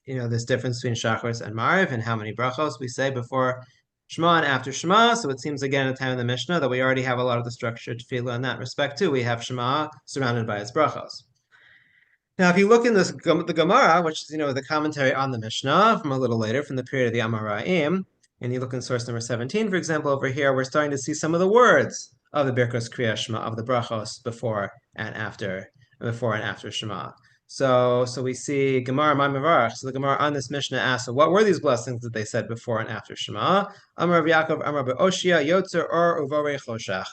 This difference between Shacharis and Mariv and how many Brachos we say before Shema and after Shema. So it seems again at the time of the Mishnah that we already have a lot of the structured tefillah in that respect too. We have Shema surrounded by its brachos. Now, if you look in the Gemara, which is the commentary on the Mishnah from a little later, from the period of the Amoraim, and you look in source number 17, for example, over here, we're starting to see some of the words of the Birkos Kriya Shema, of the brachos before and after Shema. So we see Gemara Maimavarach. So the Gemara on this Mishnah asks, so what were these blessings that they said before and after Shema? Amar Yaakov, Amar Be'oshia, Yotzer Or Uvorei Choshach,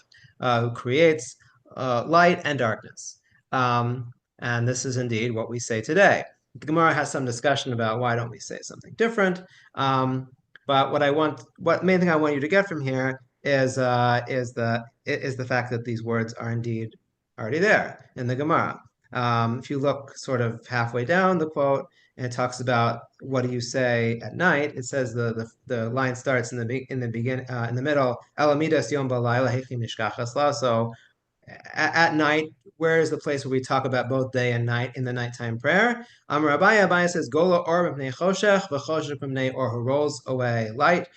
who creates light and darkness. And this is indeed what we say today. The Gemara has some discussion about why don't we say something different. But what main thing I want you to get from here is the fact that these words are indeed already there in the Gemara. If you look sort of halfway down the quote, and it talks about what do you say at night. It says the line starts in the middle. Elamidas yom balayla hechi nishkachas la. So at night, where is the place where we talk about both day and night in the nighttime prayer? Amar Abaya says, Gola or mipnei choshech v'choshech mipnei or, who rolls away light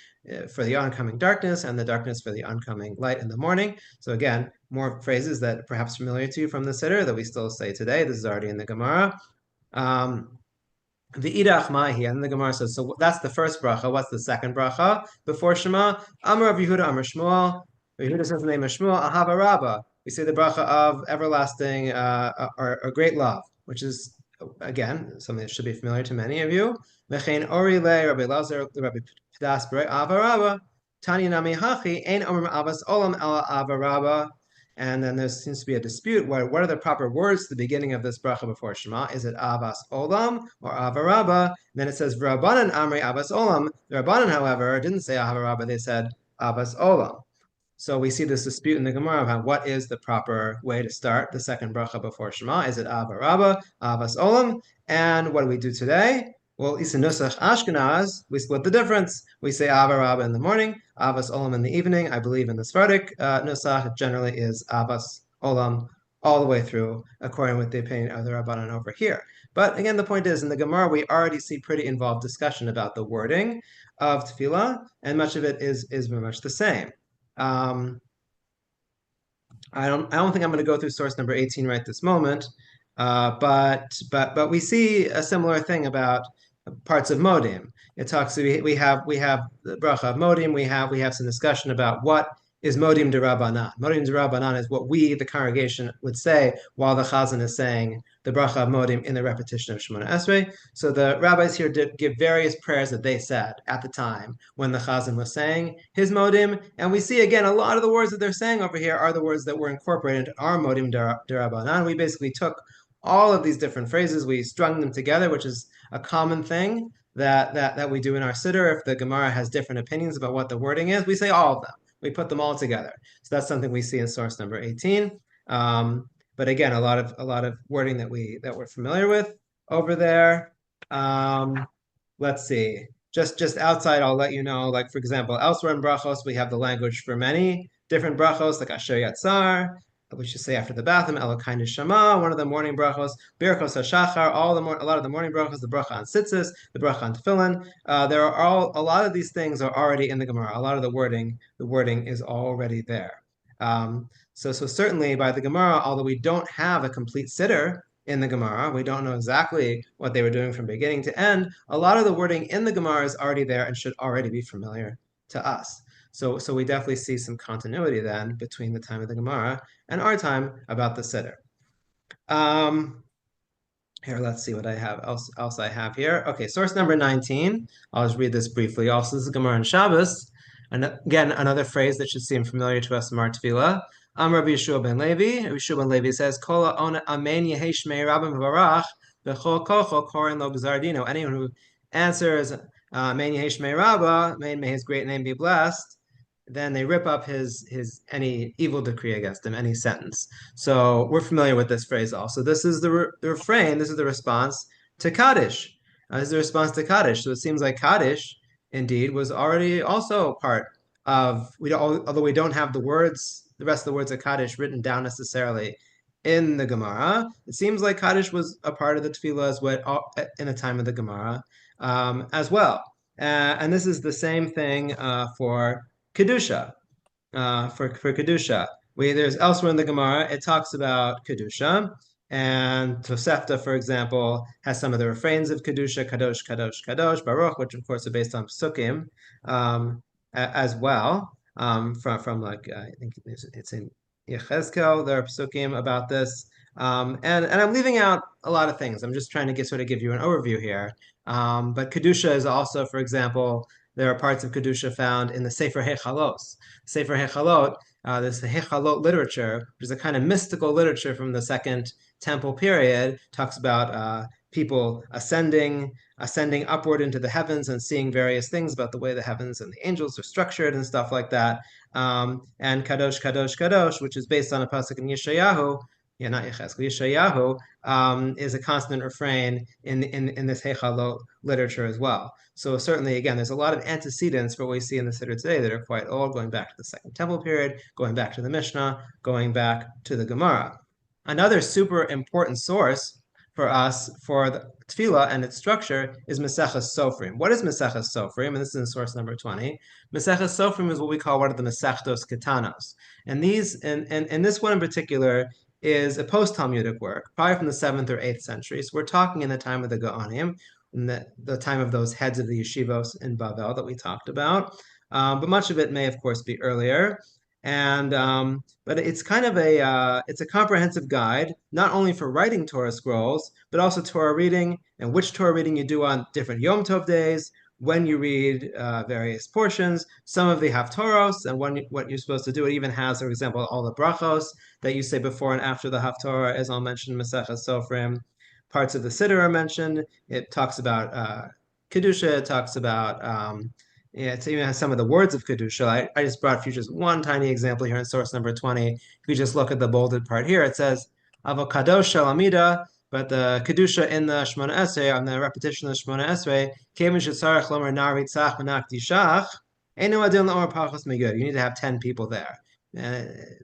for the oncoming darkness and the darkness for the oncoming light in the morning. So again, more phrases that are perhaps familiar to you from the Siddur that we still say today. This is already in the Gemara. The idach mahi, and the Gemara says, so that's the first bracha. What's the second bracha before Shema? Amar Rav Yehuda, Amar Shmuel. Rav Yehuda says the name of Shmuel, Ahava Rabbah. We say the bracha of everlasting or great love, which is again something that should be familiar to many of you. Mechein ori le Rabbi Lazar, Rabbi Pidas Bre Ahava Rabbah. Tanya nami hachi ein omer avas olam ela Ahava Rabbah. And then there seems to be a dispute. What are the proper words at the beginning of this bracha before Shema? Is it Avas Olam or Ahava Rabbah? Then it says Rabbanan Amri Avas Olam. The Rabbanan, however, didn't say Ahava Rabbah. They said Avas Olam. So we see this dispute in the Gemara about what is the proper way to start the second bracha before Shema. Is it Ahava Rabbah, Avas Olam? And what do we do today? Well, Isa Nusach Ashkenaz, we split the difference. We say Ahava Rabbah in the morning, Avas Olam in the evening. I believe in the Sephardic Nusach, it generally is Avas Olam all the way through, according with the opinion of the Rabbanan over here. But again, the point is, in the Gemara, we already see pretty involved discussion about the wording of Tefillah, and much of it is very much the same. I don't think I'm going to go through source number 18 right this moment, but we see a similar thing about parts of Modim. It talks. We have the bracha of Modim. We have some discussion about what is Modim D'Rabbanan. Modim D'Rabbanan is what we, the congregation, would say while the Chazan is saying the bracha of Modim in the repetition of Shemona Esrei. So the rabbis here did give various prayers that they said at the time when the Chazan was saying his Modim. And we see again, a lot of the words that they're saying over here are the words that were incorporated into our Modim D'Rabbanan. We basically took all of these different phrases, we strung them together, which is a common thing that we do in our Siddur. If the Gemara has different opinions about what the wording is, we say all of them. We put them all together. So that's something we see in source number 18. But again, a lot of wording that we're familiar with over there. Let's see. Just outside, I'll let you know. Like for example, elsewhere in brachos, we have the language for many different brachos, like Asher Yatzar, we should say after the bathroom, Elokai Neshama, one of the morning brachos, Birchos HaShachar, a lot of the morning brachos, the bracha on tzitzis, the bracha on tefillin. A lot of these things are already in the Gemara. A lot of the wording is already there. So certainly by the Gemara, although we don't have a complete siddur in the Gemara, we don't know exactly what they were doing from beginning to end, a lot of the wording in the Gemara is already there and should already be familiar to us. So we definitely see some continuity then between the time of the Gemara and our time about the Siddur. Here, let's see what I have else I have here. Okay, source number 19. I'll just read this briefly. Also, this is Gemara and Shabbos. And again, another phrase that should seem familiar to us from our tefillah. Rabbi Yeshua ben Levi. Rabbi Yeshua ben Levi says, "Kol ha'ona amen yehi shmei rabim v'varach b'chol kocho korin lo b'zardino." Anyone who answers amen yehi shmei rabba, may his great name be blessed, then they rip up his any evil decree against him, any sentence. So we're familiar with this phrase also. This is the refrain. This is the response to Kaddish. This is the response to Kaddish. So it seems like Kaddish, indeed, was already also part of. Although we don't have the rest of the words of Kaddish written down necessarily in the Gemara, it seems like Kaddish was a part of the tefillah as well in the time of the Gemara as well. And this is the same thing for Kedusha, for Kedusha. There's elsewhere in the Gemara, it talks about Kedusha, and Tosefta, for example, has some of the refrains of Kedusha, Kadosh, Kadosh, Kadosh, Baruch, which of course are based on Psukim as well, from like, I think it's in Yechezkel, there are Psukim about this, and I'm leaving out a lot of things. I'm just trying to sort of give you an overview here. But Kedusha is also, for example, there are parts of Kedusha found in the Sefer Hechalos. Sefer Hechalot, this Hechalot literature, which is a kind of mystical literature from the Second Temple period, talks about people ascending upward into the heavens and seeing various things about the way the heavens and the angels are structured and stuff like that. And Kadosh, Kadosh, Kadosh, which is based on a pasuk in Yeshayahu, not Yechezkel, Yeshayahu, is a constant refrain in this Hechalot literature as well. So certainly, again, there's a lot of antecedents for what we see in the Siddur today that are quite old, going back to the Second Temple period, going back to the Mishnah, going back to the Gemara. Another super important source for us for the tefillah and its structure is Maseches Sofrim. What is Maseches Sofrim? And this is in source number 20. Maseches Sofrim is what we call one of the Masechtos Ketanos. And this one in particular is a post-Talmudic work, probably from the 7th or 8th century. So we're talking in the time of the Gaonim, in the time of those heads of the yeshivos in Bavel that we talked about. But much of it may, of course, be earlier. And but it's kind of it's a comprehensive guide, not only for writing Torah scrolls, but also Torah reading and which Torah reading you do on different Yom Tov days, when you read various portions, some of the Haftoros, and what you're supposed to do. It even has, for example, all the brachos that you say before and after the Haftorah is all mentioned in Maseches Sofrim. Parts of the Siddur are mentioned. It talks about Kedusha. It talks about it even has some of the words of Kedusha. I just brought you just one tiny example here in source number 20. If you just look at the bolded part here, it says Avokadosh Shalamida, but the Kedusha in the Shmona Esrei, on the repetition of the Shmona Esrei, Kevin Shetzarech Lomer Naritzach Menakdishach, Einu Adin Lomer Pachos Megud. You need to have 10 people there.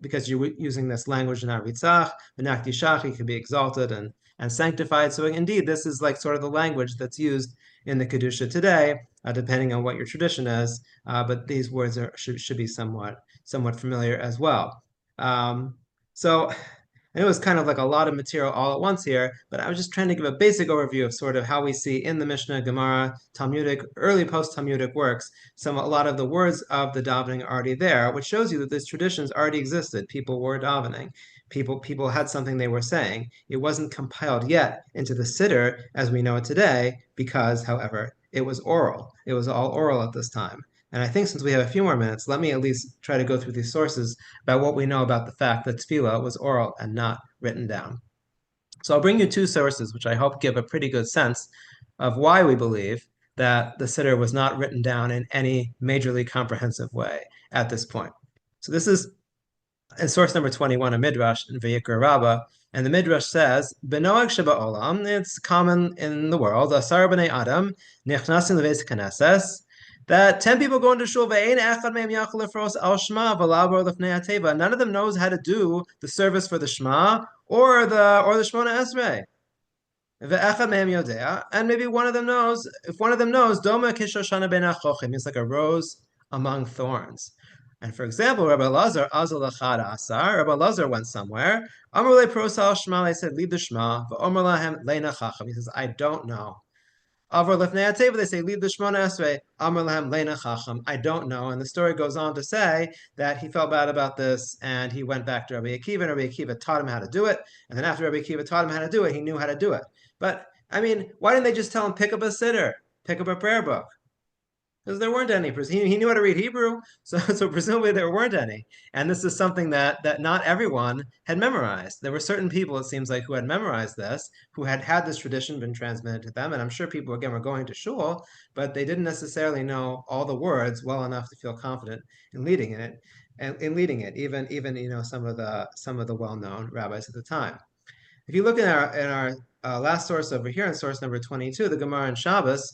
Because you're using this language in Naritzach, Menakdishach, he can be exalted and sanctified. So indeed, this is like sort of the language that's used in the Kedusha today, depending on what your tradition is. But these words should be somewhat familiar as well. So it was kind of like a lot of material all at once here, but I was just trying to give a basic overview of sort of how we see in the Mishnah, Gemara, Talmudic, early post-Talmudic works, a lot of the words of the davening are already there, which shows you that these traditions already existed. People were davening. People had something they were saying. It wasn't compiled yet into the Siddur as we know it today, because, however, it was oral. It was all oral at this time. And I think since we have a few more minutes, let me at least try to go through these sources about what we know about the fact that tefillah was oral and not written down. So I'll bring you two sources, which I hope give a pretty good sense of why we believe that the Siddur was not written down in any majorly comprehensive way at this point. So this is in source number 21, a Midrash in Vayikra Rabbah, and the Midrash says, "Benoag sheba olam," it's common in the world, "Asar b'nei Adam nichnasin leveis knesses," that 10 people go into shul, none of them knows how to do the service for the Shema or the Shmona Esrei. And maybe one of them knows, if one of them knows, Doma kishoshana ben achochim, it's like a rose among thorns. And for example, Rabbi Lazar, Rabbi Lazar went somewhere. Amrule prosal Shema, they said, lead the Shema. He says, I don't know. Avor lifnei hateva, they say, lead the Shmona Esrei, Amar lahem leina chacham. I don't know. And the story goes on to say that he felt bad about this and he went back to Rabbi Akiva, and Rabbi Akiva taught him how to do it. And then after Rabbi Akiva taught him how to do it, he knew how to do it. But I mean, why didn't they just tell him pick up a siddur, pick up a prayer book? Because there weren't any. He knew how to read Hebrew, so presumably there weren't any. And this is something that not everyone had memorized. There were certain people, it seems like, who had memorized this, who had had this tradition been transmitted to them. And I'm sure people, again, were going to shul, but they didn't necessarily know all the words well enough to feel confident in leading it, and in leading it, even some of the well-known rabbis at the time. If you look in our last source over here, in source number 22, the Gemara in Shabbos.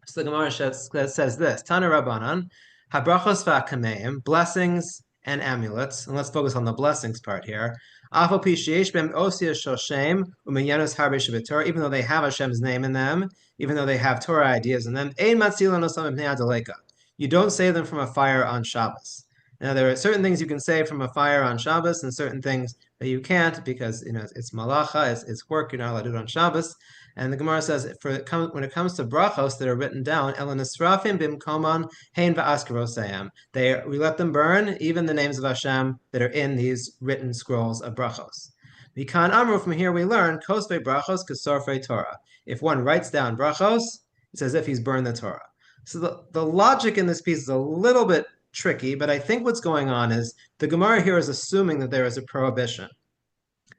So the Gemara says this: Tana Rabbanan, habrachos v'akameim, blessings and amulets. And let's focus on the blessings part here. Afal pi sheyesh b'hem osia shel shem u'minyanus harbe shebetorah, even though they have Hashem's name in them, even though they have Torah ideas in them, ein matzilon osam mipnei adaleka. You don't say them from a fire on Shabbos. Now there are certain things you can say from a fire on Shabbos, and certain things that you can't because it's malacha, it's work. You're not allowed to do it on Shabbos. And the Gemara says, when it comes to brachos that are written down, Elonisrafim bimkoman hein va'askarosayam. We let them burn, even the names of Hashem that are in these written scrolls of brachos. Mikan Amru, from here we learn, kosvei brachos kesorfei Torah. If one writes down brachos, it's as if he's burned the Torah. So the logic in this piece is a little bit tricky, but I think what's going on is the Gemara here is assuming that there is a prohibition.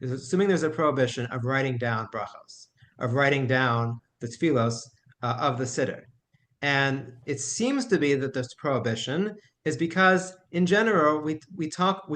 It's assuming there's a prohibition of writing down brachos, of writing down the tefillos of the Siddur. And it seems to be that this prohibition is because, in general, we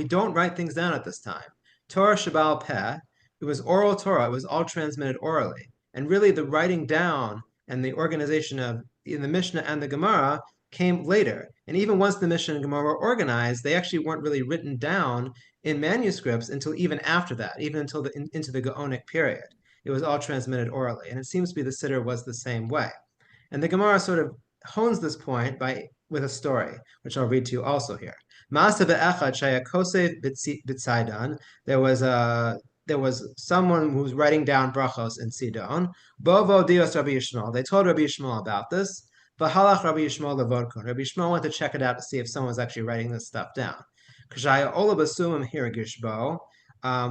don't write things down at this time. Torah Shabbal Peh, it was oral Torah, it was all transmitted orally. And really the writing down and the organization of in the Mishnah and the Gemara came later. And even once the Mishnah and Gemara were organized, they actually weren't really written down in manuscripts until even after that, even until into the Gaonic period. It was all transmitted orally. And it seems to be the Siddur was the same way. And the Gemara sort of hones this point with a story, which I'll read to you also here. There was someone who was writing down brachos in Sidon. Bovo dios Rabbi Yishmael. They told Rabbi Yishmael about this. V'halach Rabbi Yishmael levodkon. Rabbi Yishmael went to check it out to see if someone was actually writing this stuff down. K'shaya ola basumim hiragishbo.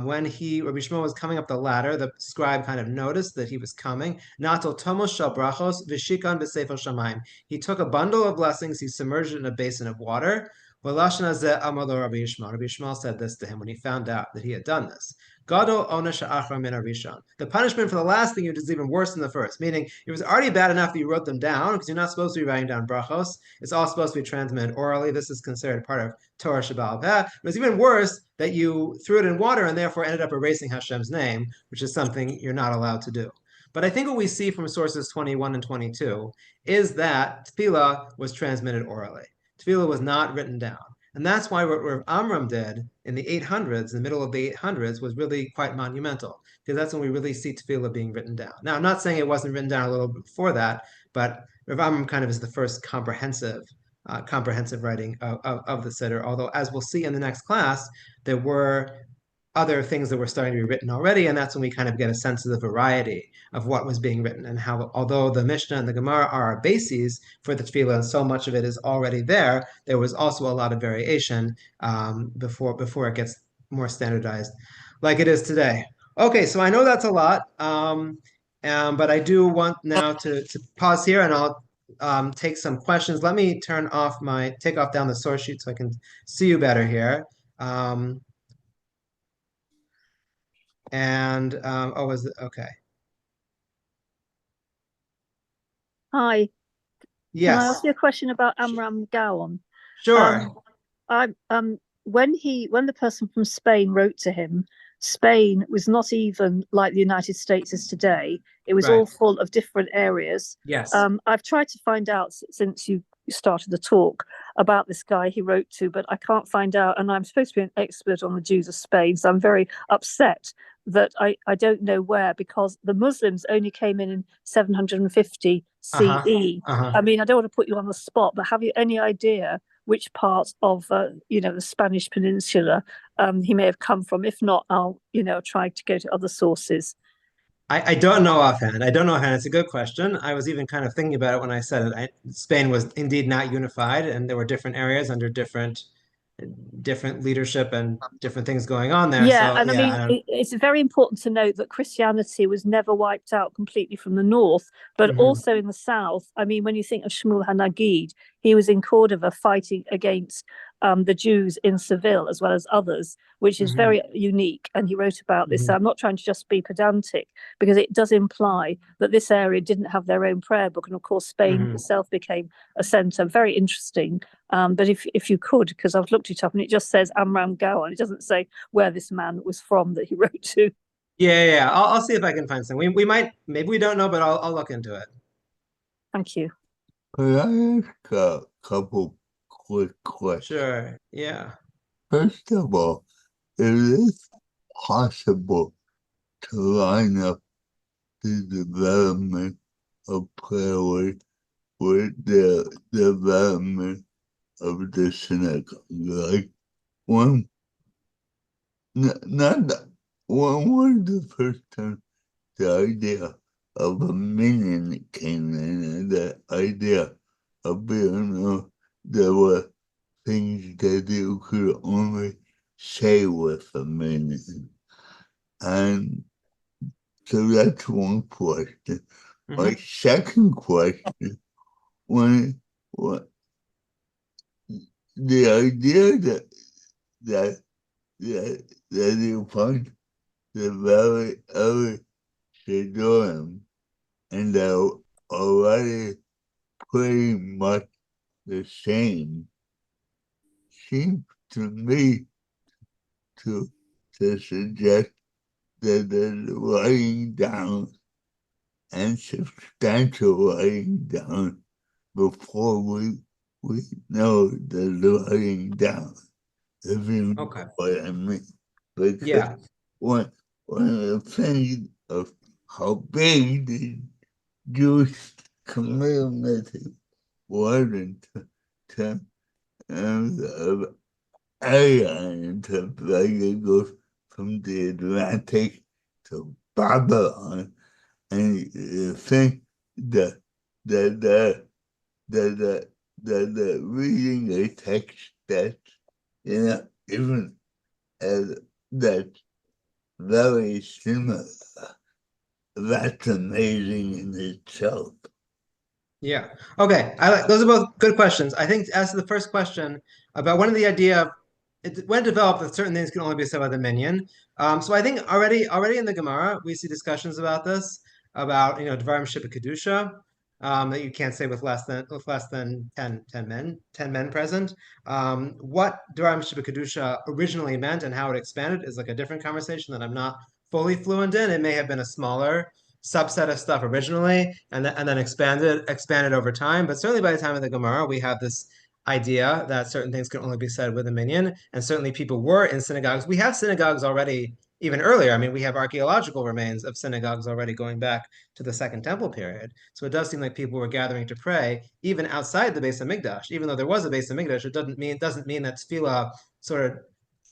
When Rabbi Yishmael was coming up the ladder, the scribe kind of noticed that he was coming. Natal tomos shel brachos v'shikon b'sefer shamayim. He took a bundle of blessings, he submerged it in a basin of water. V'lashon hazeh amar lo Rabbi Yishmael. Rabbi Yishmael said this to him when he found out that he had done this. Gadol onesh ha'achra min harishon. The punishment for the last thing you did is even worse than the first, meaning it was already bad enough that you wrote them down, because you're not supposed to be writing down brachos. It's all supposed to be transmitted orally. This is considered part of Torah Shabbal Peh. But it's even worse that you threw it in water and therefore ended up erasing Hashem's name, which is something you're not allowed to do. But I think what we see from sources 21 and 22 is that tefillah was transmitted orally. Tefillah was not written down. And that's why what Amram did in the 800s, in the middle of the 800s, was really quite monumental, because that's when we really see tefillah being written down. Now, I'm not saying it wasn't written down a little before that, but Rav Amram kind of is the first comprehensive writing of the Siddur, although, as we'll see in the next class, there were other things that were starting to be written already, and that's when we kind of get a sense of the variety of what was being written, and how, although the Mishnah and the Gemara are our bases for the tefillah, and so much of it is already there was also a lot of variation before it gets more standardized like it is today. Okay, so I know that's a lot, but I do want now to pause here, and I'll take some questions. Let me take off down the source sheet so I can see you better here. Okay. Hi. Yes. Can I ask you a question about Amram Gaon? Sure. When the person from Spain wrote to him, Spain was not even like the United States is today. It was all full of different areas. Yes. I've tried to find out since you started the talk about this guy he wrote to, but I can't find out. And I'm supposed to be an expert on the Jews of Spain, so I'm very upset that I don't know where, because the Muslims only came in 750 CE. I mean, I don't want to put you on the spot, but have you any idea which part of the Spanish Peninsula he may have come from? If not, I'll try to go to other sources. I don't know offhand. I don't know offhand. It's a good question. I was even kind of thinking about it when I said it. Spain was indeed not unified, and there were different areas under different leadership and different things going on there. Yeah, So and I yeah, mean, it's very important to note that Christianity was never wiped out completely from the north, but Mhm. also in the south. I mean, when you think of Shmuel HaNagid, he was in Cordova fighting against the Jews in Seville as well as others, which is Mhm. very unique. And he wrote about this. Mhm. So I'm not trying to just be pedantic because it does imply that this area didn't have their own prayer book. And of course, Spain Mhm. itself became a center. Very interesting. But if you could, because I've looked it up and it just says Amram Gaon, it doesn't say where this man was from that he wrote to. Yeah. I'll see if I can find some. We might, maybe we don't know, but I'll look into it. Thank you. Could I ask a couple quick questions? Sure. Yeah. First of all, is it possible to line up the development of prayer with the development of the synagogue? Like one, not the, one was the first time the idea of a minion came in, and the idea of being there were things that you could only say with a minion. And so that's one question. My Mhm. second question, when the idea that that you find the very early Siddurim and they're already pretty much the same seems to me to suggest that the writing down and substantial writing down before we know the writing down, if you know Okay. what I mean. Because Yeah. one of the things of how big the Jewish community was in terms of area and to like it goes from the Atlantic to Babylon, and you think that that the that the reading a text that even as that's very similar, that's amazing in itself. Yeah. Okay. I like those are both good questions. I think as to the first question about when the idea of when it developed that certain things can only be said by the minion. So I think already in the Gemara we see discussions about this about Dvarim Sheba Kedusha that you can't say with less than 10 men present. What Dvarim Sheba Kedusha originally meant and how it expanded is like a different conversation that I'm not fully fluent in. It may have been a smaller subset of stuff originally and then expanded over time. But certainly by the time of the Gemara, we have this idea that certain things can only be said with a minion. And certainly people were in synagogues. We have synagogues already even earlier. I mean, we have archaeological remains of synagogues already going back to the Second Temple period. So it does seem like people were gathering to pray even outside the Beis Hamikdash. Even though there was a Beis Hamikdash, it doesn't mean that tefillah sort of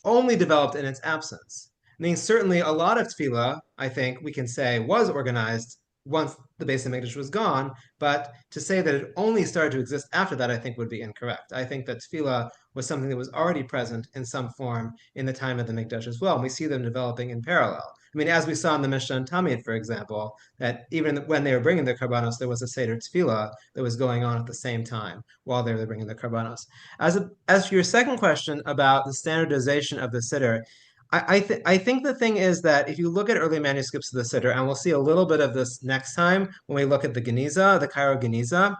only developed in its absence. I mean, certainly a lot of tefillah, I think we can say, was organized once the Beis Hamikdash was gone, but to say that it only started to exist after that, I think would be incorrect. I think that tefillah was something that was already present in some form in the time of the Mikdash as well, and we see them developing in parallel. I mean, as we saw in the Mishna and Talmudic, for example, that even when they were bringing the karbanos, there was a Seder tefillah that was going on at the same time while they were bringing the karbanos. As for your second question about the standardization of the Siddur, I think the thing is that if you look at early manuscripts of the Siddur, and we'll see a little bit of this next time when we look at the Geniza, the Cairo Geniza,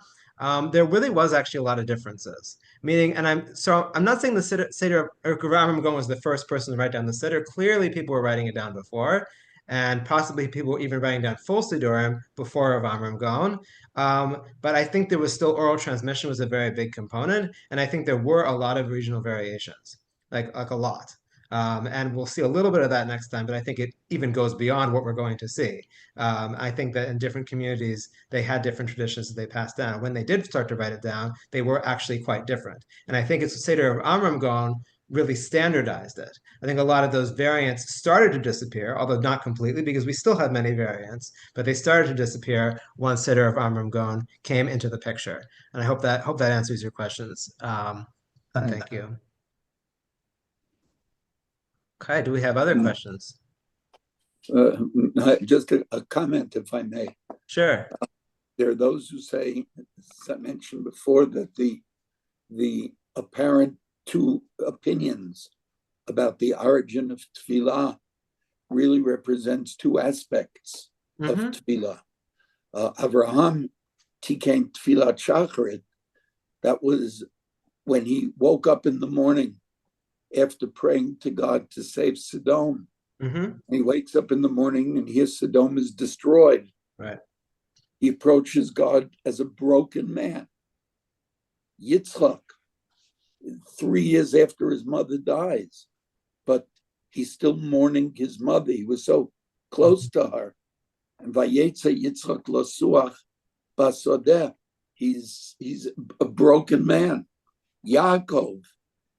there really was actually a lot of differences. Meaning, and I'm not saying the Siddur or Amram Gaon was the first person to write down the Siddur. Clearly, people were writing it down before, and possibly people were even writing down full Siddurim before of Amram Gaon. But I think there was still oral transmission was a very big component, and I think there were a lot of regional variations, like a lot. And we'll see a little bit of that next time, but I think it even goes beyond what we're going to see. I think that in different communities, they had different traditions that they passed down. When they did start to write it down, they were actually quite different. And I think it's Seder of Amram Gaon really standardized it. I think a lot of those variants started to disappear, although not completely, because we still have many variants, but they started to disappear once Siddur of Amram Gaon came into the picture. And I hope that answers your questions. Thank you. Okay, do we have other questions? Just a comment, if I may. Sure. There are those who say, as I mentioned before, that the apparent two opinions about the origin of tefillah really represents two aspects of tefillah. Avraham tiken tefillah shacharit, that was when he woke up in the morning after praying to God to save Sodom. He wakes up in the morning and hears Sodom is destroyed. Right. He approaches God as a broken man. Yitzchak, 3 years after his mother dies, but he's still mourning his mother. He was so close to her. And Vayetze Yitzchak Losuach Basodeh, he's a broken man. Yaakov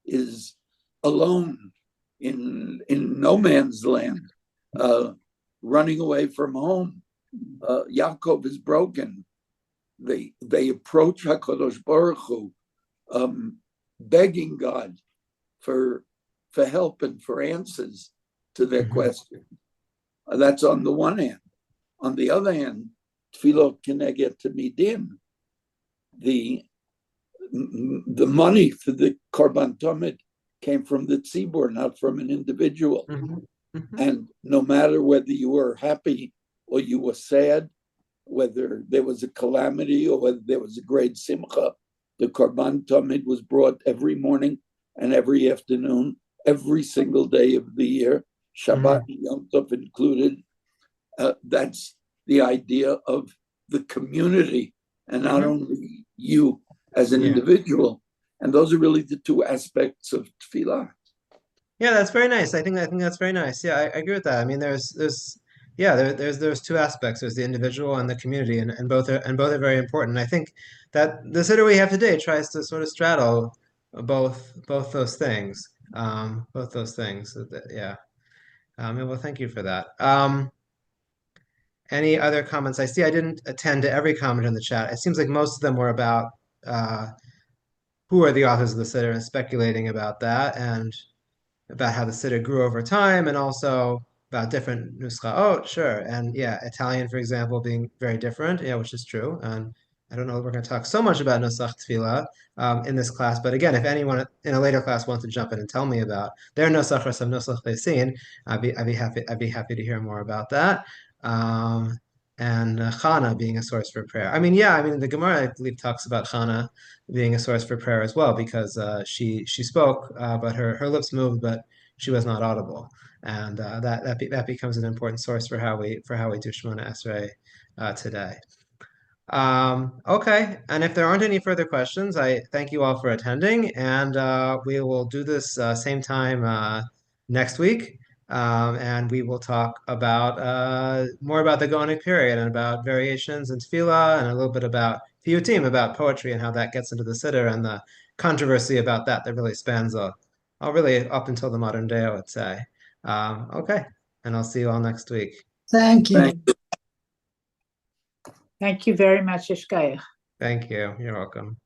is alone in no man's land, running away from home. Yaakov is broken. They approach HaKadosh Baruch Hu, begging God for help and for answers to their question. That's on the one hand. On the other hand, Tefillah Keneged Tamidim, the money for the Korban Tamid came from the tzibur, not from an individual. And no matter whether you were happy or you were sad, whether there was a calamity or whether there was a great simcha, the Korban Tamid was brought every morning and every afternoon, every single day of the year, Shabbat and Yom Tov included. That's the idea of the community and not only you as an individual. And those are really the two aspects of tefillah. Yeah, that's very nice. I think that's very nice. Yeah, I agree with that. I mean, there's two aspects. There's the individual and the community, and both are very important. I think that the Siddur we have today tries to sort of straddle both those things. Both those things. Yeah. Well, thank you for that. Any other comments? I see I didn't attend to every comment in the chat. It seems like most of them were about who are the authors of the Siddur and speculating about that, and about how the Siddur grew over time, and also about different nuschaot, sure. And yeah, Italian, for example, being very different, yeah, which is true. And I don't know if we're going to talk so much about Nusach Tefillah in this class, but again, if anyone in a later class wants to jump in and tell me about their Nusach or some Nusach they've seen, I'd be happy to hear more about that. And Chana being a source for prayer. I mean, the Gemara, I believe, talks about Chana being a source for prayer as well, because she spoke, but her lips moved, but she was not audible, and that becomes an important source for how we do Shemona Esrei today. Okay, and if there aren't any further questions, I thank you all for attending, and we will do this same time next week. And we will talk about more about the Gaonic period and about variations in tefillah and a little bit about piyutim, about poetry and how that gets into the Siddur and the controversy about that really spans really up until the modern day, I would say. Okay, and I'll see you all next week. Thank you. Thank you very much, Ishkaya. Thank you. You're welcome.